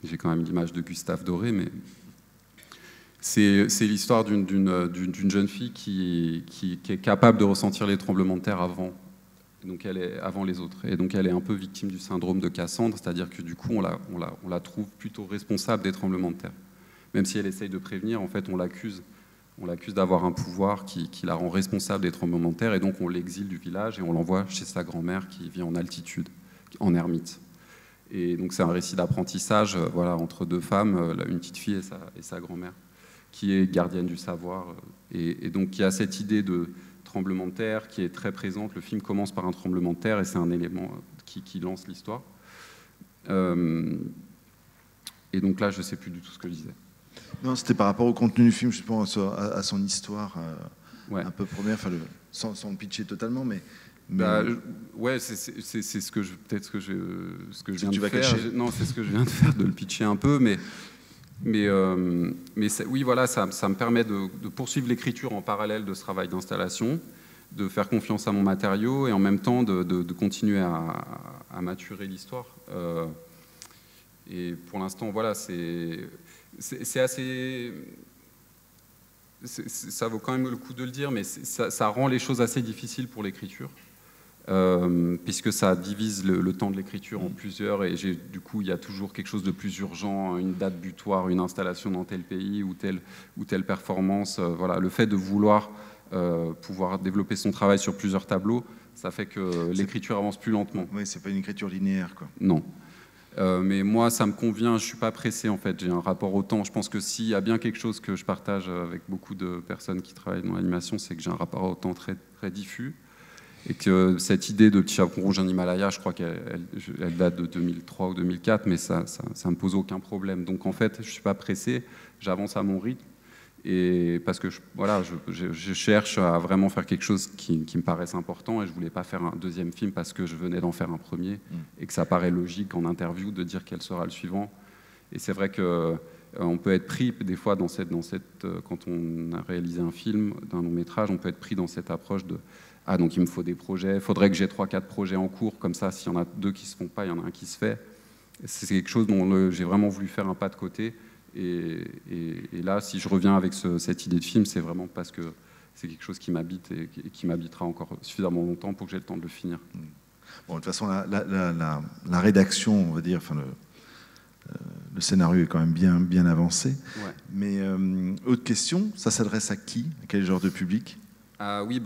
J'ai quand même l'image de Gustave Doré, mais c'est l'histoire d'une jeune fille qui est capable de ressentir les tremblements de terre avant les autres. Et donc elle est un peu victime du syndrome de Cassandre, c'est-à-dire que du coup on la trouve plutôt responsable des tremblements de terre. Même si elle essaye de prévenir, en fait on l'accuse d'avoir un pouvoir qui la rend responsable des tremblements de terre, et donc on l'exile du village et on l'envoie chez sa grand-mère qui vit en altitude, en ermite. Et donc c'est un récit d'apprentissage entre 2 femmes, une petite fille et sa grand-mère, qui est gardienne du savoir, et donc qui a cette idée de tremblement de terre qui est très présente. Le film commence par un tremblement de terre et c'est un élément qui lance l'histoire. Et donc là, je ne sais plus du tout ce que je disais. Non, c'était par rapport au contenu du film, je pense à son histoire un peu première, sans le pitcher totalement, mais... ouais, c'est ce que je viens de faire. Non, c'est ce que je viens de faire, de le pitcher un peu, mais oui, voilà, ça me permet de poursuivre l'écriture en parallèle de ce travail d'installation, de faire confiance à mon matériau et en même temps de continuer à maturer l'histoire. Et pour l'instant, voilà, c'est assez... ça vaut quand même le coup de le dire, mais ça rend les choses assez difficiles pour l'écriture. Puisque ça divise le temps de l'écriture en plusieurs, et du coup il y a toujours quelque chose de plus urgent, une date butoir, une installation dans tel pays ou telle performance. Voilà, le fait de vouloir pouvoir développer son travail sur plusieurs tableaux, ça fait que l'écriture avance plus lentement. Oui, c'est pas une écriture linéaire, quoi. Non. Mais moi, ça me convient, je suis pas pressé en fait, j'ai un rapport au temps. Je pense que s'il y a bien quelque chose que je partage avec beaucoup de personnes qui travaillent dans l'animation, c'est que j'ai un rapport au temps très, très diffus. Et que cette idée de Petit Chaperon Rouge en Himalaya, je crois qu'elle date de 2003 ou 2004, mais ça me pose aucun problème. Donc en fait, je suis pas pressé, j'avance à mon rythme, et parce que je cherche à vraiment faire quelque chose qui me paraisse important, et je voulais pas faire un 2e film parce que je venais d'en faire un premier, et que ça paraît logique en interview de dire quel sera le suivant. Et c'est vrai que on peut être pris des fois quand on a réalisé un film d'un long métrage, on peut être pris dans cette approche de donc il me faut des projets, il faudrait que j'ai 3-4 projets en cours, comme ça, s'il y en a 2 qui ne se font pas, il y en a un qui se fait. C'est quelque chose dont j'ai vraiment voulu faire un pas de côté. Et là, si je reviens avec cette idée de film, c'est vraiment parce que c'est quelque chose qui m'habite et qui m'habitera encore suffisamment longtemps pour que j'ai le temps de le finir. Bon, de toute façon, la rédaction, on va dire, le scénario est quand même bien avancé. Ouais. Mais autre question, ça s'adresse à qui? À quel genre de public? Oui,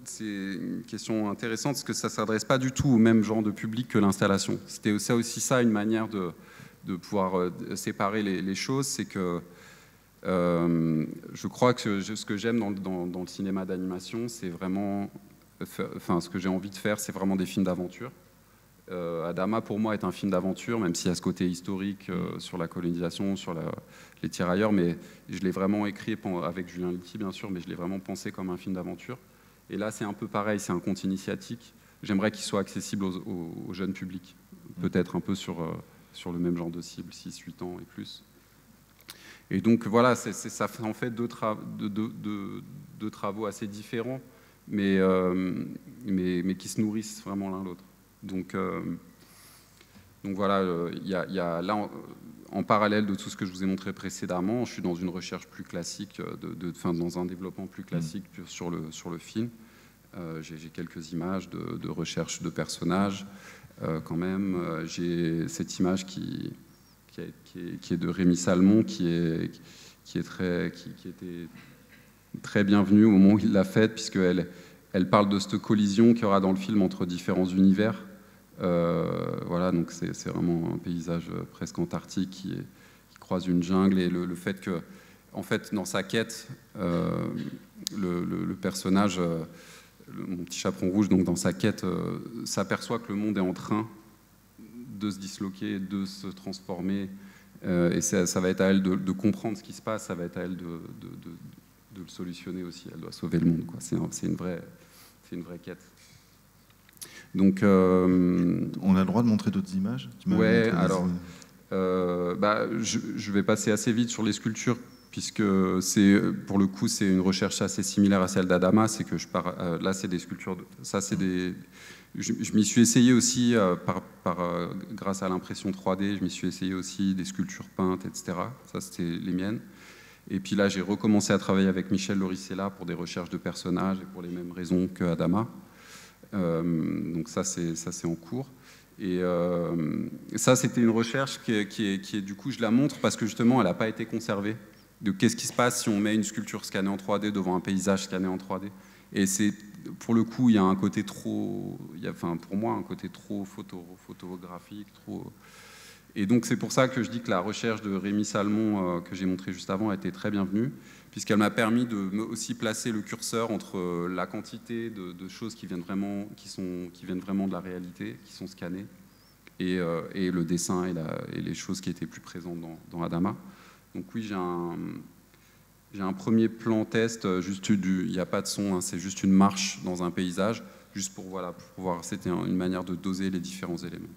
c'est une question intéressante parce que ça ne s'adresse pas du tout au même genre de public que l'installation. C'était aussi ça, une manière de pouvoir séparer les choses, c'est que je crois que ce que j'aime dans le cinéma d'animation, c'est vraiment... ce que j'ai envie de faire, c'est vraiment des films d'aventure. Adama, pour moi, est un film d'aventure, même s'il y a ce côté historique sur la colonisation, sur les tirailleurs, mais je l'ai vraiment écrit avec Julien Litti, bien sûr, mais je l'ai vraiment pensé comme un film d'aventure. Et là, c'est un peu pareil, c'est un conte initiatique. J'aimerais qu'il soit accessible au jeune public, peut-être un peu sur le même genre de cible, 6-8 ans et plus. Et donc voilà, ça fait en fait deux travaux assez différents, mais qui se nourrissent vraiment l'un l'autre. Donc voilà, il y a là, en parallèle de tout ce que je vous ai montré précédemment, je suis dans une recherche plus classique, dans un développement plus classique sur le film. J'ai quelques images de recherche de personnages quand même. J'ai cette image qui est de Rémi Salmon, qui était très bienvenue au moment où il l'a faite, puisqu'elle parle de cette collision qu'il y aura dans le film entre différents univers. Voilà, donc c'est vraiment un paysage presque antarctique qui croise une jungle, et le fait que, en fait, dans sa quête, le personnage, mon petit chaperon rouge, donc dans sa quête, s'aperçoit que le monde est en train de se disloquer, de se transformer, et ça va être à elle de comprendre ce qui se passe, ça va être à elle de le solutionner aussi. Elle doit sauver le monde, quoi. C'est une vraie quête. Donc, on a le droit de montrer d'autres images? Ouais, alors, je vais passer assez vite sur les sculptures puisque pour le coup, c'est une recherche assez similaire à celle d'Adama. C'est que là, c'est des sculptures. Je m'y suis essayé aussi grâce à l'impression 3D. Je m'y suis essayé aussi des sculptures peintes, etc. Ça, c'était les miennes. Et puis là, j'ai recommencé à travailler avec Michel Loricella pour des recherches de personnages et pour les mêmes raisons que Adama. Donc ça, c'est en cours. Et ça, c'était une recherche qui est, du coup, je la montre parce que justement, elle n'a pas été conservée. De qu'est-ce qui se passe si on met une sculpture scannée en 3D devant un paysage scanné en 3D. Et pour le coup, il y a un côté trop, pour moi, un côté trop photographique, trop. Et donc c'est pour ça que je dis que la recherche de Rémi Salmon que j'ai montrée juste avant a été très bienvenue, puisqu'elle m'a permis de aussi placer le curseur entre la quantité de choses qui viennent vraiment de la réalité, qui sont scannées, et le dessin et les choses qui étaient plus présentes dans Adama. Donc oui, j'ai un premier plan test, il n'y a pas de son, hein, c'est juste une marche dans un paysage, juste pour voir, c'était une manière de doser les différents éléments.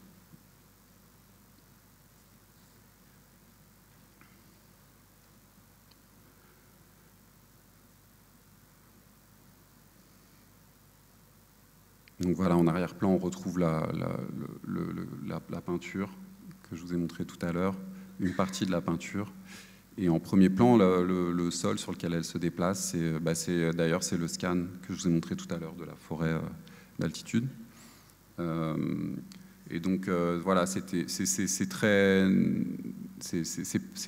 Donc voilà, en arrière-plan, on retrouve la peinture que je vous ai montrée tout à l'heure, une partie de la peinture. Et en premier plan, le sol sur lequel elle se déplace, d'ailleurs, c'est le scan que je vous ai montré tout à l'heure de la forêt d'altitude. Et donc, voilà, c'est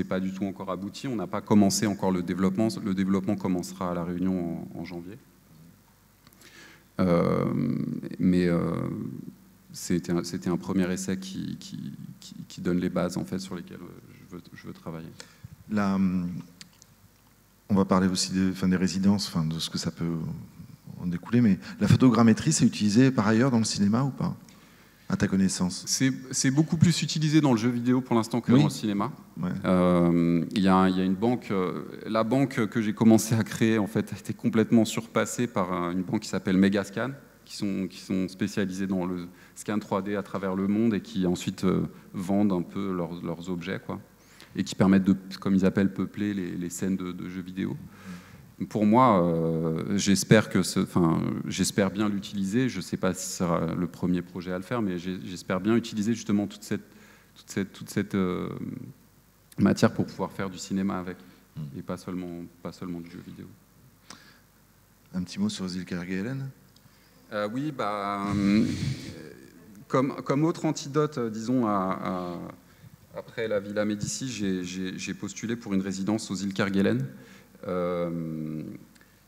pas du tout encore abouti. On n'a pas commencé encore le développement. Le développement commencera à La Réunion en janvier. Mais c'était un premier essai qui donne les bases en fait, sur lesquelles je veux travailler. Là, on va parler aussi des résidences, de ce que ça peut en découler, mais la photogrammétrie, c'est utilisé par ailleurs dans le cinéma ou pas, à ta connaissance? C'est beaucoup plus utilisé dans le jeu vidéo pour l'instant que dans le cinéma. Ouais. Il y a une banque, la banque que j'ai commencé à créer en fait, a été complètement surpassée par une banque qui s'appelle Megascan, qui sont spécialisés dans le scan 3D à travers le monde et qui ensuite vendent un peu leurs objets, quoi, et qui permettent de, comme ils appellent, peupler les scènes de jeux vidéo. Pour moi, j'espère bien l'utiliser. Je ne sais pas si ce sera le premier projet à le faire, mais j'espère bien utiliser justement toute cette matière pour pouvoir faire du cinéma avec, et pas seulement du jeu vidéo. Un petit mot sur Zilker-Guelen. Oui, comme autre antidote, disons, après la Villa Médicis, j'ai postulé pour une résidence aux îles Kerguelen.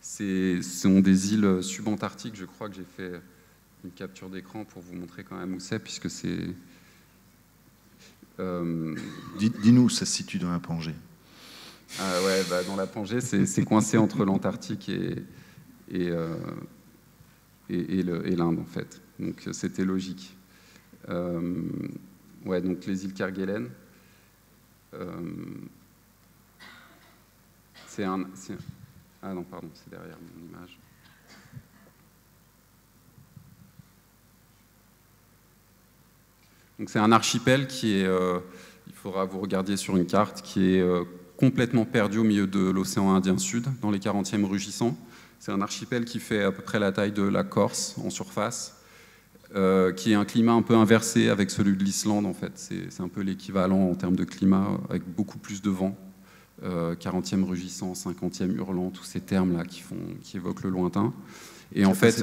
Ce sont des îles subantarctiques. Je crois que j'ai fait une capture d'écran pour vous montrer quand même où c'est, puisque c'est... Dis-nous où ça se situe dans la Pangée. Ah ouais, dans la Pangée, c'est coincé entre l'Antarctique et l'Inde, en fait. Donc c'était logique. Ouais, donc les îles Kerguelen. Ah non, pardon, c'est derrière mon image. Donc c'est un archipel qui est, il faudra vous regarder sur une carte, qui est complètement perdu au milieu de l'océan Indien Sud, dans les 40e rugissants. C'est un archipel qui fait à peu près la taille de la Corse en surface, qui est un climat un peu inversé avec celui de l'Islande, en fait. C'est un peu l'équivalent en termes de climat, avec beaucoup plus de vent. 40e rugissant, 50e hurlant, tous ces termes-là qui évoquent le lointain. Et en fait,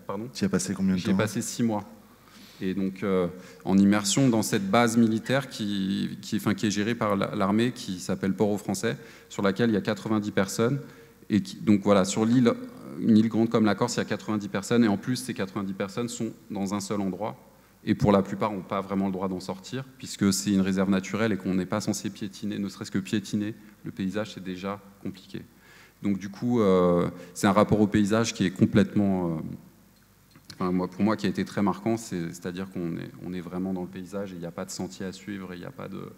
Pardon ? Tu y as passé combien de temps ? J'ai passé 6 mois. Et donc, en immersion dans cette base militaire qui est gérée par l'armée, qui s'appelle Port-au-Français, sur laquelle il y a 90 personnes. Et donc voilà, sur l'île, une île grande comme la Corse, il y a 90 personnes. Et en plus, ces 90 personnes sont dans un seul endroit. Et pour la plupart, n'ont pas vraiment le droit d'en sortir, puisque c'est une réserve naturelle et qu'on n'est pas censé piétiner, ne serait-ce que piétiner le paysage, c'est déjà compliqué. Donc du coup, c'est un rapport au paysage qui est complètement... pour moi, qui a été très marquant, c'est-à-dire qu'on est vraiment dans le paysage et il n'y a pas de sentier à suivre, et il n'y a pas de...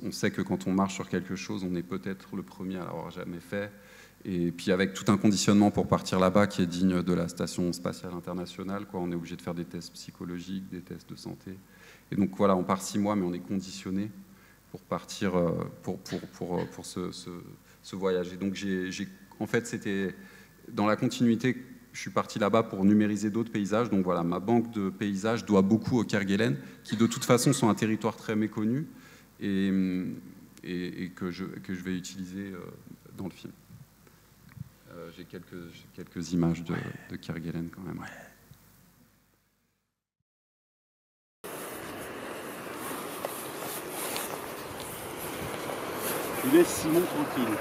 on sait que quand on marche sur quelque chose, on est peut-être le premier à l'avoir jamais fait. Et puis avec tout un conditionnement pour partir là-bas qui est digne de la Station spatiale internationale, quoi. On est obligé de faire des tests psychologiques, des tests de santé. Et donc voilà, on part 6 mois, mais on est conditionné partir pour ce voyage. Et donc en fait, c'était dans la continuité. Je suis parti là-bas pour numériser d'autres paysages. Donc voilà, ma banque de paysages doit beaucoup au Kerguelen, qui de toute façon sont un territoire très méconnu et que je vais utiliser dans le film. J'ai quelques images de Kerguelen quand même. Tu laisses Simon tranquille.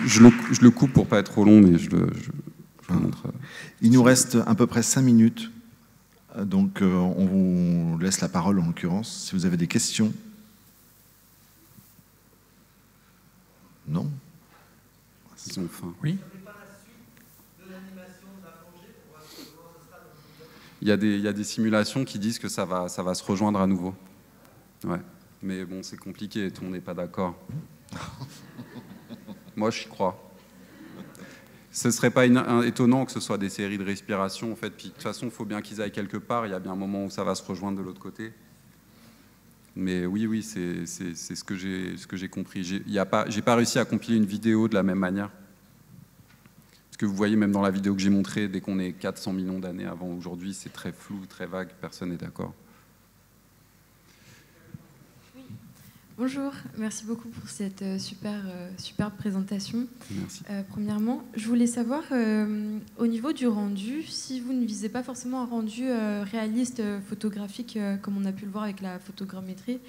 Je le coupe pour pas être trop long, mais je le montre. Il nous reste à peu près 5 minutes, donc on vous laisse la parole en l'occurrence. Si vous avez des questions. Non? Ils ont faim. Oui. Il y a des simulations qui disent que ça va se rejoindre à nouveau. Ouais. Mais bon, c'est compliqué, tout le monde n'est pas d'accord. Moi, j'y crois. Ce ne serait pas étonnant que ce soit des séries de respiration, en fait. Puis, de toute façon, il faut bien qu'ils aillent quelque part. Il y a bien un moment où ça va se rejoindre de l'autre côté. Mais oui, c'est ce que j'ai compris. J'ai pas réussi à compiler une vidéo de la même manière. Parce que vous voyez, même dans la vidéo que j'ai montrée, dès qu'on est 400 millions d'années avant aujourd'hui, c'est très flou, très vague, personne n'est d'accord. Bonjour, merci beaucoup pour cette superbe présentation. Merci. Premièrement, je voulais savoir, au niveau du rendu, si vous ne visez pas forcément un rendu réaliste, photographique, comme on a pu le voir avec la photogrammétrie,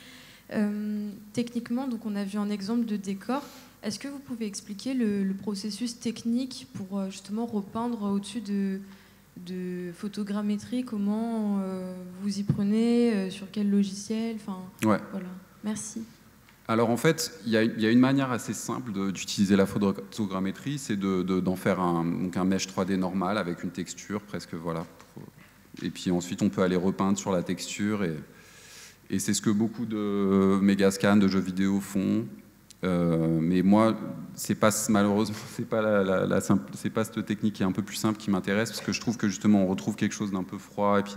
techniquement, donc on a vu un exemple de décor. Est-ce que vous pouvez expliquer le processus technique pour justement repeindre au-dessus de photogrammétrie, comment vous y prenez, sur quel logiciel, enfin, ouais. Voilà. Merci. Alors en fait, il y a une manière assez simple d'utiliser la photogrammétrie, c'est d'en faire un mesh 3D normal avec une texture presque, voilà. Et puis ensuite on peut aller repeindre sur la texture et c'est ce que beaucoup de mégascans de jeux vidéo font. Mais moi, malheureusement, c'est pas cette technique qui est un peu plus simple qui m'intéresse, parce que je trouve que justement on retrouve quelque chose d'un peu froid et puis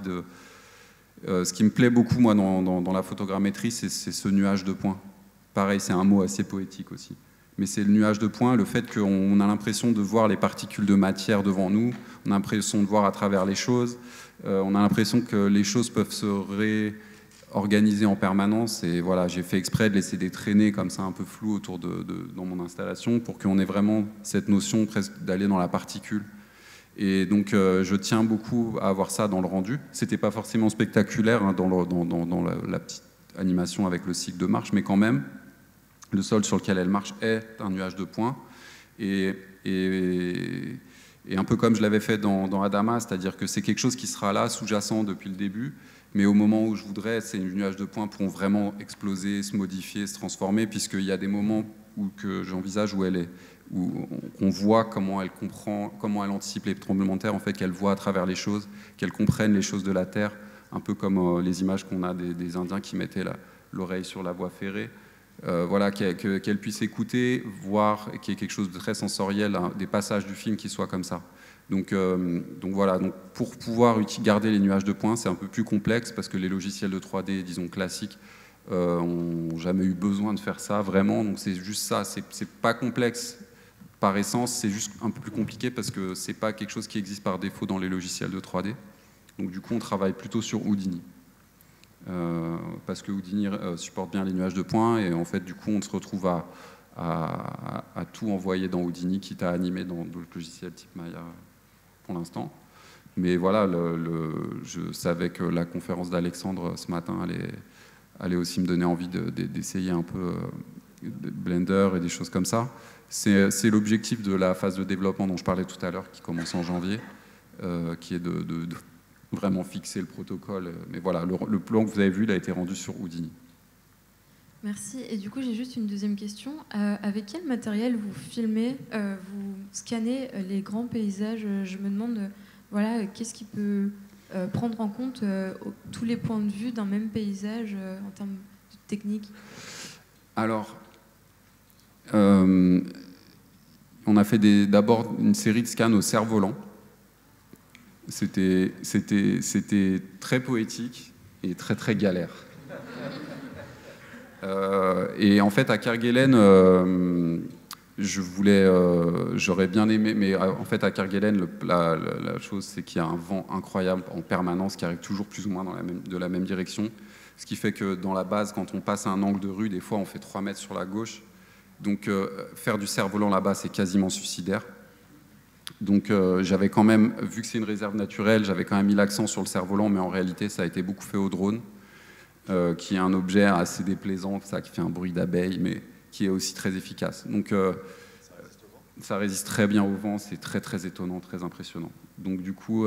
ce qui me plaît beaucoup moi dans la photogrammétrie, c'est ce nuage de points. Pareil, c'est un mot assez poétique aussi. Mais c'est le nuage de points, le fait qu'on a l'impression de voir les particules de matière devant nous, on a l'impression de voir à travers les choses, on a l'impression que les choses peuvent se réorganiser en permanence. Et voilà, j'ai fait exprès de laisser des traînées comme ça un peu floues autour dans mon installation pour qu'on ait vraiment cette notion presque d'aller dans la particule. Et donc je tiens beaucoup à avoir ça dans le rendu. C'était pas forcément spectaculaire hein, dans la petite animation avec le cycle de marche, mais quand même, le sol sur lequel elle marche est un nuage de points. Et Et un peu comme je l'avais fait dans Adama, c'est-à-dire que c'est quelque chose qui sera là, sous-jacent depuis le début, mais au moment où je voudrais, ces nuages de points pourront vraiment exploser, se modifier, se transformer, puisqu'il y a des moments que j'envisage où on voit comment elle comprend, comment elle anticipe les tremblements de terre, en fait, qu'elle voit à travers les choses, qu'elle comprenne les choses de la Terre, un peu comme les images qu'on a des Indiens qui mettaient l'oreille sur la voie ferrée. Voilà, qu'elle puisse écouter, voir, qu'il y ait quelque chose de très sensoriel, hein, des passages du film qui soient comme ça. Donc voilà, donc pour pouvoir garder les nuages de points, c'est un peu plus complexe parce que les logiciels de 3D, disons classiques, n'ont jamais eu besoin de faire ça vraiment. Donc c'est juste ça, c'est pas complexe par essence, c'est juste un peu plus compliqué parce que c'est pas quelque chose qui existe par défaut dans les logiciels de 3D. Donc du coup, on travaille plutôt sur Houdini. Parce que Houdini supporte bien les nuages de points et en fait, du coup, on se retrouve à tout envoyer dans Houdini, quitte à animer dans d'autres logiciels type Maya pour l'instant. Mais voilà, je savais que la conférence d'Alexandre ce matin allait aussi me donner envie d'essayer un peu de Blender et des choses comme ça. C'est l'objectif de la phase de développement dont je parlais tout à l'heure, qui commence en janvier, qui est de vraiment fixer le protocole. Mais voilà, le plan que vous avez vu, il a été rendu sur Houdini. Merci. Et du coup, j'ai juste une deuxième question. Avec quel matériel vous filmez, vous scannez les grands paysages? Je me demande, voilà, qu'est-ce qui peut prendre en compte tous les points de vue d'un même paysage en termes de technique? Alors, on a fait d'abord une série de scans au cerf-volant. C'était très poétique et très très galère. Et en fait, à Kerguelen, j'aurais bien aimé, mais en fait, à Kerguelen, la chose, c'est qu'il y a un vent incroyable en permanence qui arrive toujours plus ou moins de la même direction. Ce qui fait que dans la base, quand on passe à un angle de rue, des fois, on fait 3 mètres sur la gauche. Donc, faire du cerf-volant là-bas, c'est quasiment suicidaire. Donc, j'avais quand même, vu que c'est une réserve naturelle, j'avais quand même mis l'accent sur le cerf-volant, mais en réalité, ça a été beaucoup fait au drone. Qui est un objet assez déplaisant, ça, qui fait un bruit d'abeille, mais qui est aussi très efficace. Donc, ça résiste très bien au vent, c'est très très étonnant, très impressionnant. Donc du coup,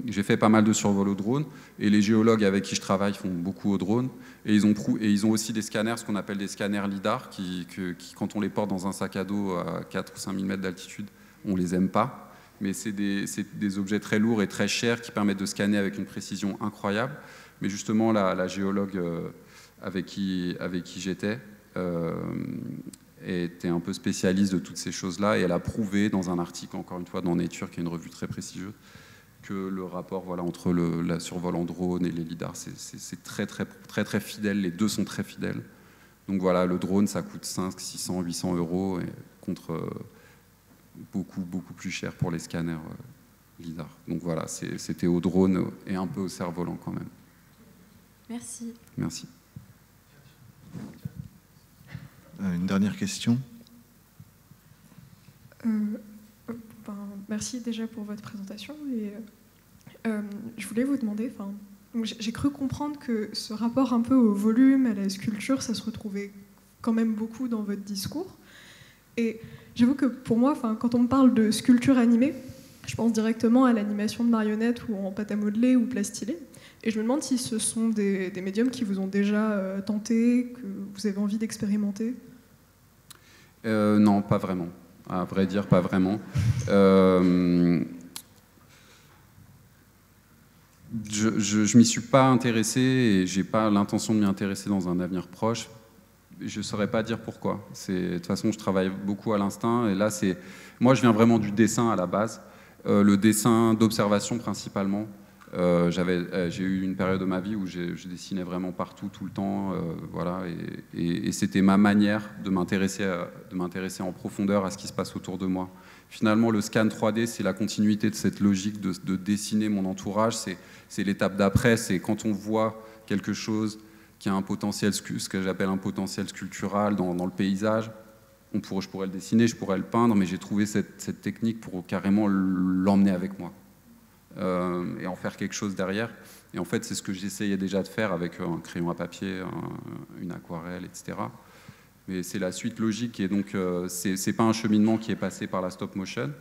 j'ai fait pas mal de survols au drone, et les géologues avec qui je travaille font beaucoup au drone, et ils ont aussi des scanners, ce qu'on appelle des scanners LIDAR, qui, quand on les porte dans un sac à dos à 4 ou 5 000 mètres d'altitude, on les aime pas. Mais c'est des objets très lourds et très chers qui permettent de scanner avec une précision incroyable. Mais justement, la géologue avec qui j'étais était un peu spécialiste de toutes ces choses-là, et elle a prouvé dans un article, encore une fois, dans Nature, qui est une revue très prestigieuse, que le rapport entre la survol en drone et les lidars, c'est très, très, très, très fidèle. Les deux sont très fidèles. Donc voilà, le drone, ça coûte 500, 600, 800 euros, et contre beaucoup, beaucoup plus cher pour les scanners lidar. Donc voilà, c'était au drone et un peu au cerf-volant quand même. Merci. Merci. Une dernière question. Merci déjà pour votre présentation. Et, je voulais vous demander, j'ai cru comprendre que ce rapport un peu au volume, à la sculpture, ça se retrouvait quand même beaucoup dans votre discours. Et j'avoue que pour moi, quand on me parle de sculpture animée, je pense directement à l'animation de marionnettes ou en pâte à modeler ou plastilé. Et je me demande si ce sont des médiums qui vous ont déjà tenté, que vous avez envie d'expérimenter. Non, pas vraiment. À vrai dire, pas vraiment. Je m'y suis pas intéressé et j'ai pas l'intention de m'y intéresser dans un avenir proche. Je saurais pas dire pourquoi. De toute façon, je travaille beaucoup à l'instinct et là, moi, je viens vraiment du dessin à la base, le dessin d'observation principalement. J'ai eu une période de ma vie où je dessinais vraiment partout, tout le temps, voilà, et c'était ma manière de m'intéresser en profondeur à ce qui se passe autour de moi. Finalement, le scan 3D, c'est la continuité de cette logique de dessiner mon entourage, c'est l'étape d'après, c'est quand on voit quelque chose qui a un potentiel, ce que j'appelle un potentiel sculptural dans le paysage, je pourrais le dessiner, je pourrais le peindre, mais j'ai trouvé cette technique pour carrément l'emmener avec moi. Et en faire quelque chose derrière. Et en fait, c'est ce que j'essayais déjà de faire avec un crayon à papier, une aquarelle, etc. Mais c'est la suite logique, et donc c'est pas un cheminement qui est passé par la stop motion.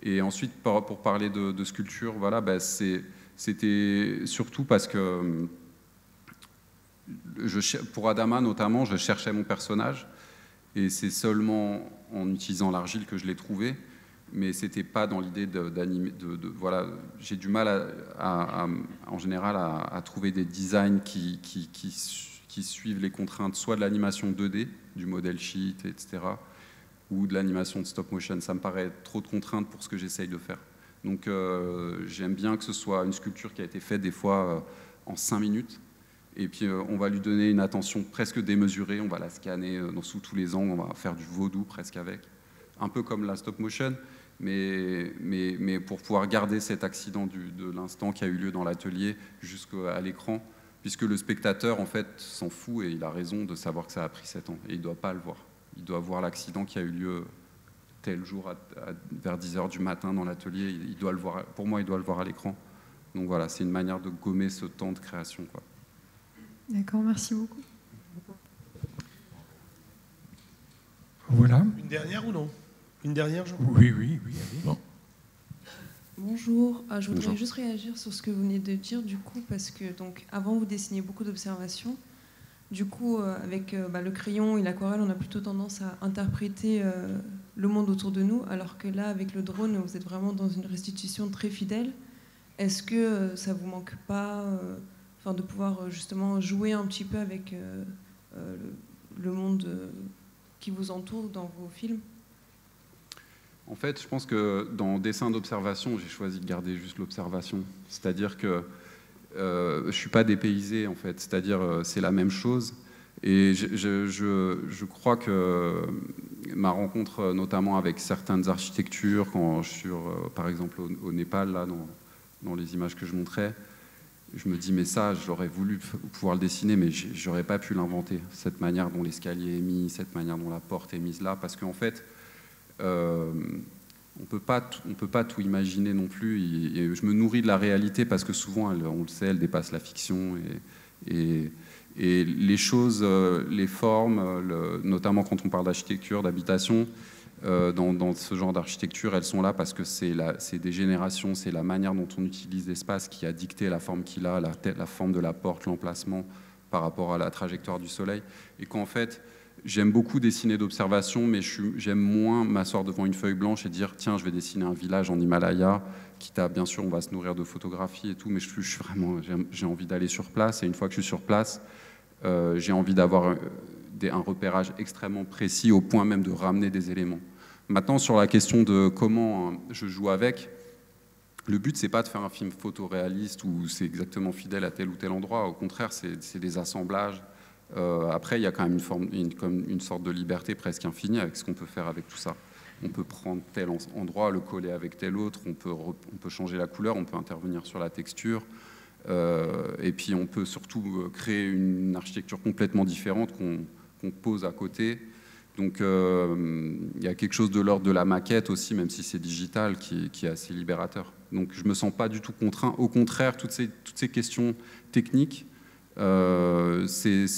Et ensuite, pour parler de sculpture, voilà, bah, c'était surtout parce que pour Adama notamment, je cherchais mon personnage, et c'est seulement en utilisant l'argile que je l'ai trouvé, mais c'était pas dans l'idée d'animer. Voilà, j'ai du mal en général à trouver des designs qui suivent les contraintes, soit de l'animation 2D, du model sheet, etc., ou de l'animation de stop motion. Ça me paraît trop de contraintes pour ce que j'essaye de faire. Donc j'aime bien que ce soit une sculpture qui a été faite des fois en 5 minutes, et puis on va lui donner une attention presque démesurée, on va la scanner sous tous les angles, on va faire du vaudou presque avec, un peu comme la stop motion, mais pour pouvoir garder cet accident de l'instant qui a eu lieu dans l'atelier jusqu'à l'écran, puisque le spectateur en fait s'en fout, et il a raison de savoir que ça a pris 7 ans, et il ne doit pas le voir. Il doit voir l'accident qui a eu lieu tel jour vers 10h du matin dans l'atelier. Il doit le voir. Pour moi, il doit le voir à l'écran. Donc voilà, c'est une manière de gommer ce temps de création, quoi. D'accord, merci beaucoup. Voilà. Une dernière ou non? Une dernière, Jean? Oui, allez. Bon. Bonjour, je voudrais juste réagir sur ce que vous venez de dire, du coup, parce que donc, avant, vous dessiniez beaucoup d'observations. Du coup, avec le crayon et l'aquarelle, on a plutôt tendance à interpréter le monde autour de nous, alors que là, avec le drone, vous êtes vraiment dans une restitution très fidèle. Est-ce que ça vous manque pas de pouvoir justement jouer un petit peu avec le monde qui vous entoure dans vos films? En fait, je pense que dans dessin d'observation, j'ai choisi de garder juste l'observation. C'est-à-dire que je ne suis pas dépaysé, en fait. C'est-à-dire c'est la même chose. Et je crois que ma rencontre, notamment avec certaines architectures, quand je suis, par exemple, au Népal, là, dans les images que je montrais, je me dis, mais ça, j'aurais voulu pouvoir le dessiner, mais j'aurais pas pu l'inventer. Cette manière dont l'escalier est mis, cette manière dont la porte est mise là, parce qu'en fait, on peut pas tout imaginer non plus. Et je me nourris de la réalité parce que souvent, on le sait, elle dépasse la fiction. Et les choses, les formes, notamment quand on parle d'architecture, d'habitation, dans ce genre d'architecture, elles sont là parce que c'est des générations, c'est la manière dont on utilise l'espace qui a dicté la forme qu'il a, la forme de la porte, l'emplacement par rapport à la trajectoire du soleil. Et qu'en fait, j'aime beaucoup dessiner d'observation, mais j'aime moins m'asseoir devant une feuille blanche et dire tiens, je vais dessiner un village en Himalaya, quitte à, bien sûr, on va se nourrir de photographies et tout, mais j'ai envie d'aller sur place, et une fois que je suis sur place, j'ai envie d'avoir un repérage extrêmement précis, au point même de ramener des éléments. Maintenant, sur la question de comment je joue avec, le but, c'est pas de faire un film photoréaliste où c'est exactement fidèle à tel ou tel endroit, au contraire, c'est des assemblages. Après, il y a quand même une sorte de liberté presque infinie avec ce qu'on peut faire avec tout ça. On peut prendre tel endroit, le coller avec tel autre, on peut changer la couleur, on peut intervenir sur la texture, et puis on peut surtout créer une architecture complètement différente qu'on pose à côté. Donc il y a quelque chose de l'ordre de la maquette aussi, même si c'est digital, qui est assez libérateur. Donc je ne me sens pas du tout contraint. Au contraire, toutes ces questions techniques, c'est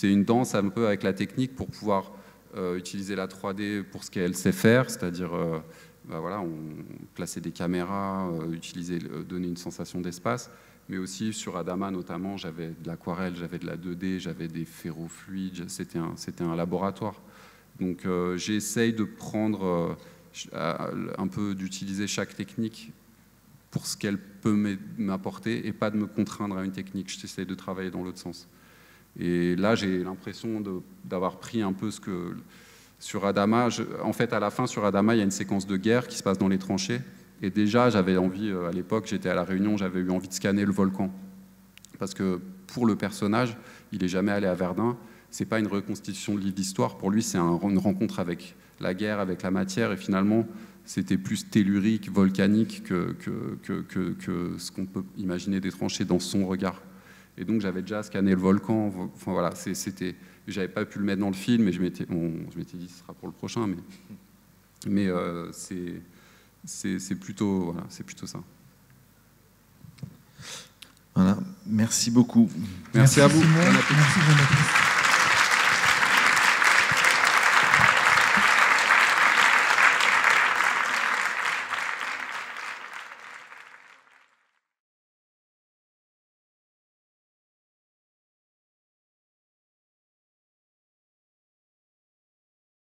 une danse un peu avec la technique pour pouvoir utiliser la 3D pour ce qu'elle sait faire, c'est-à-dire voilà, placer des caméras, donner une sensation d'espace, mais aussi sur Adama notamment, j'avais de l'aquarelle, j'avais de la 2D, j'avais des ferrofluides, c'était un laboratoire. Donc j'essaye de prendre un peu, d'utiliser chaque technique pour ce qu'elle peut m'apporter et pas de me contraindre à une technique. J'essaie de travailler dans l'autre sens. Et là, j'ai l'impression d'avoir pris un peu ce que... Sur Adama, en fait, à la fin, sur Adama, il y a une séquence de guerre qui se passe dans les tranchées. Et déjà, j'avais envie, à l'époque, j'étais à La Réunion, j'avais eu envie de scanner le volcan. Parce que pour le personnage, il n'est jamais allé à Verdun. Ce n'est pas une reconstitution de l'histoire. Pour lui, c'est une rencontre avec la guerre, avec la matière. Et finalement, c'était plus tellurique, volcanique que ce qu'on peut imaginer des tranchées dans son regard. Et donc j'avais déjà scanné le volcan. Enfin voilà, j'avais pas pu le mettre dans le film, mais je m'étais dit ce sera pour le prochain. Mais c'est plutôt ça. Voilà, merci beaucoup. Merci à vous. Merci Jean-Baptiste.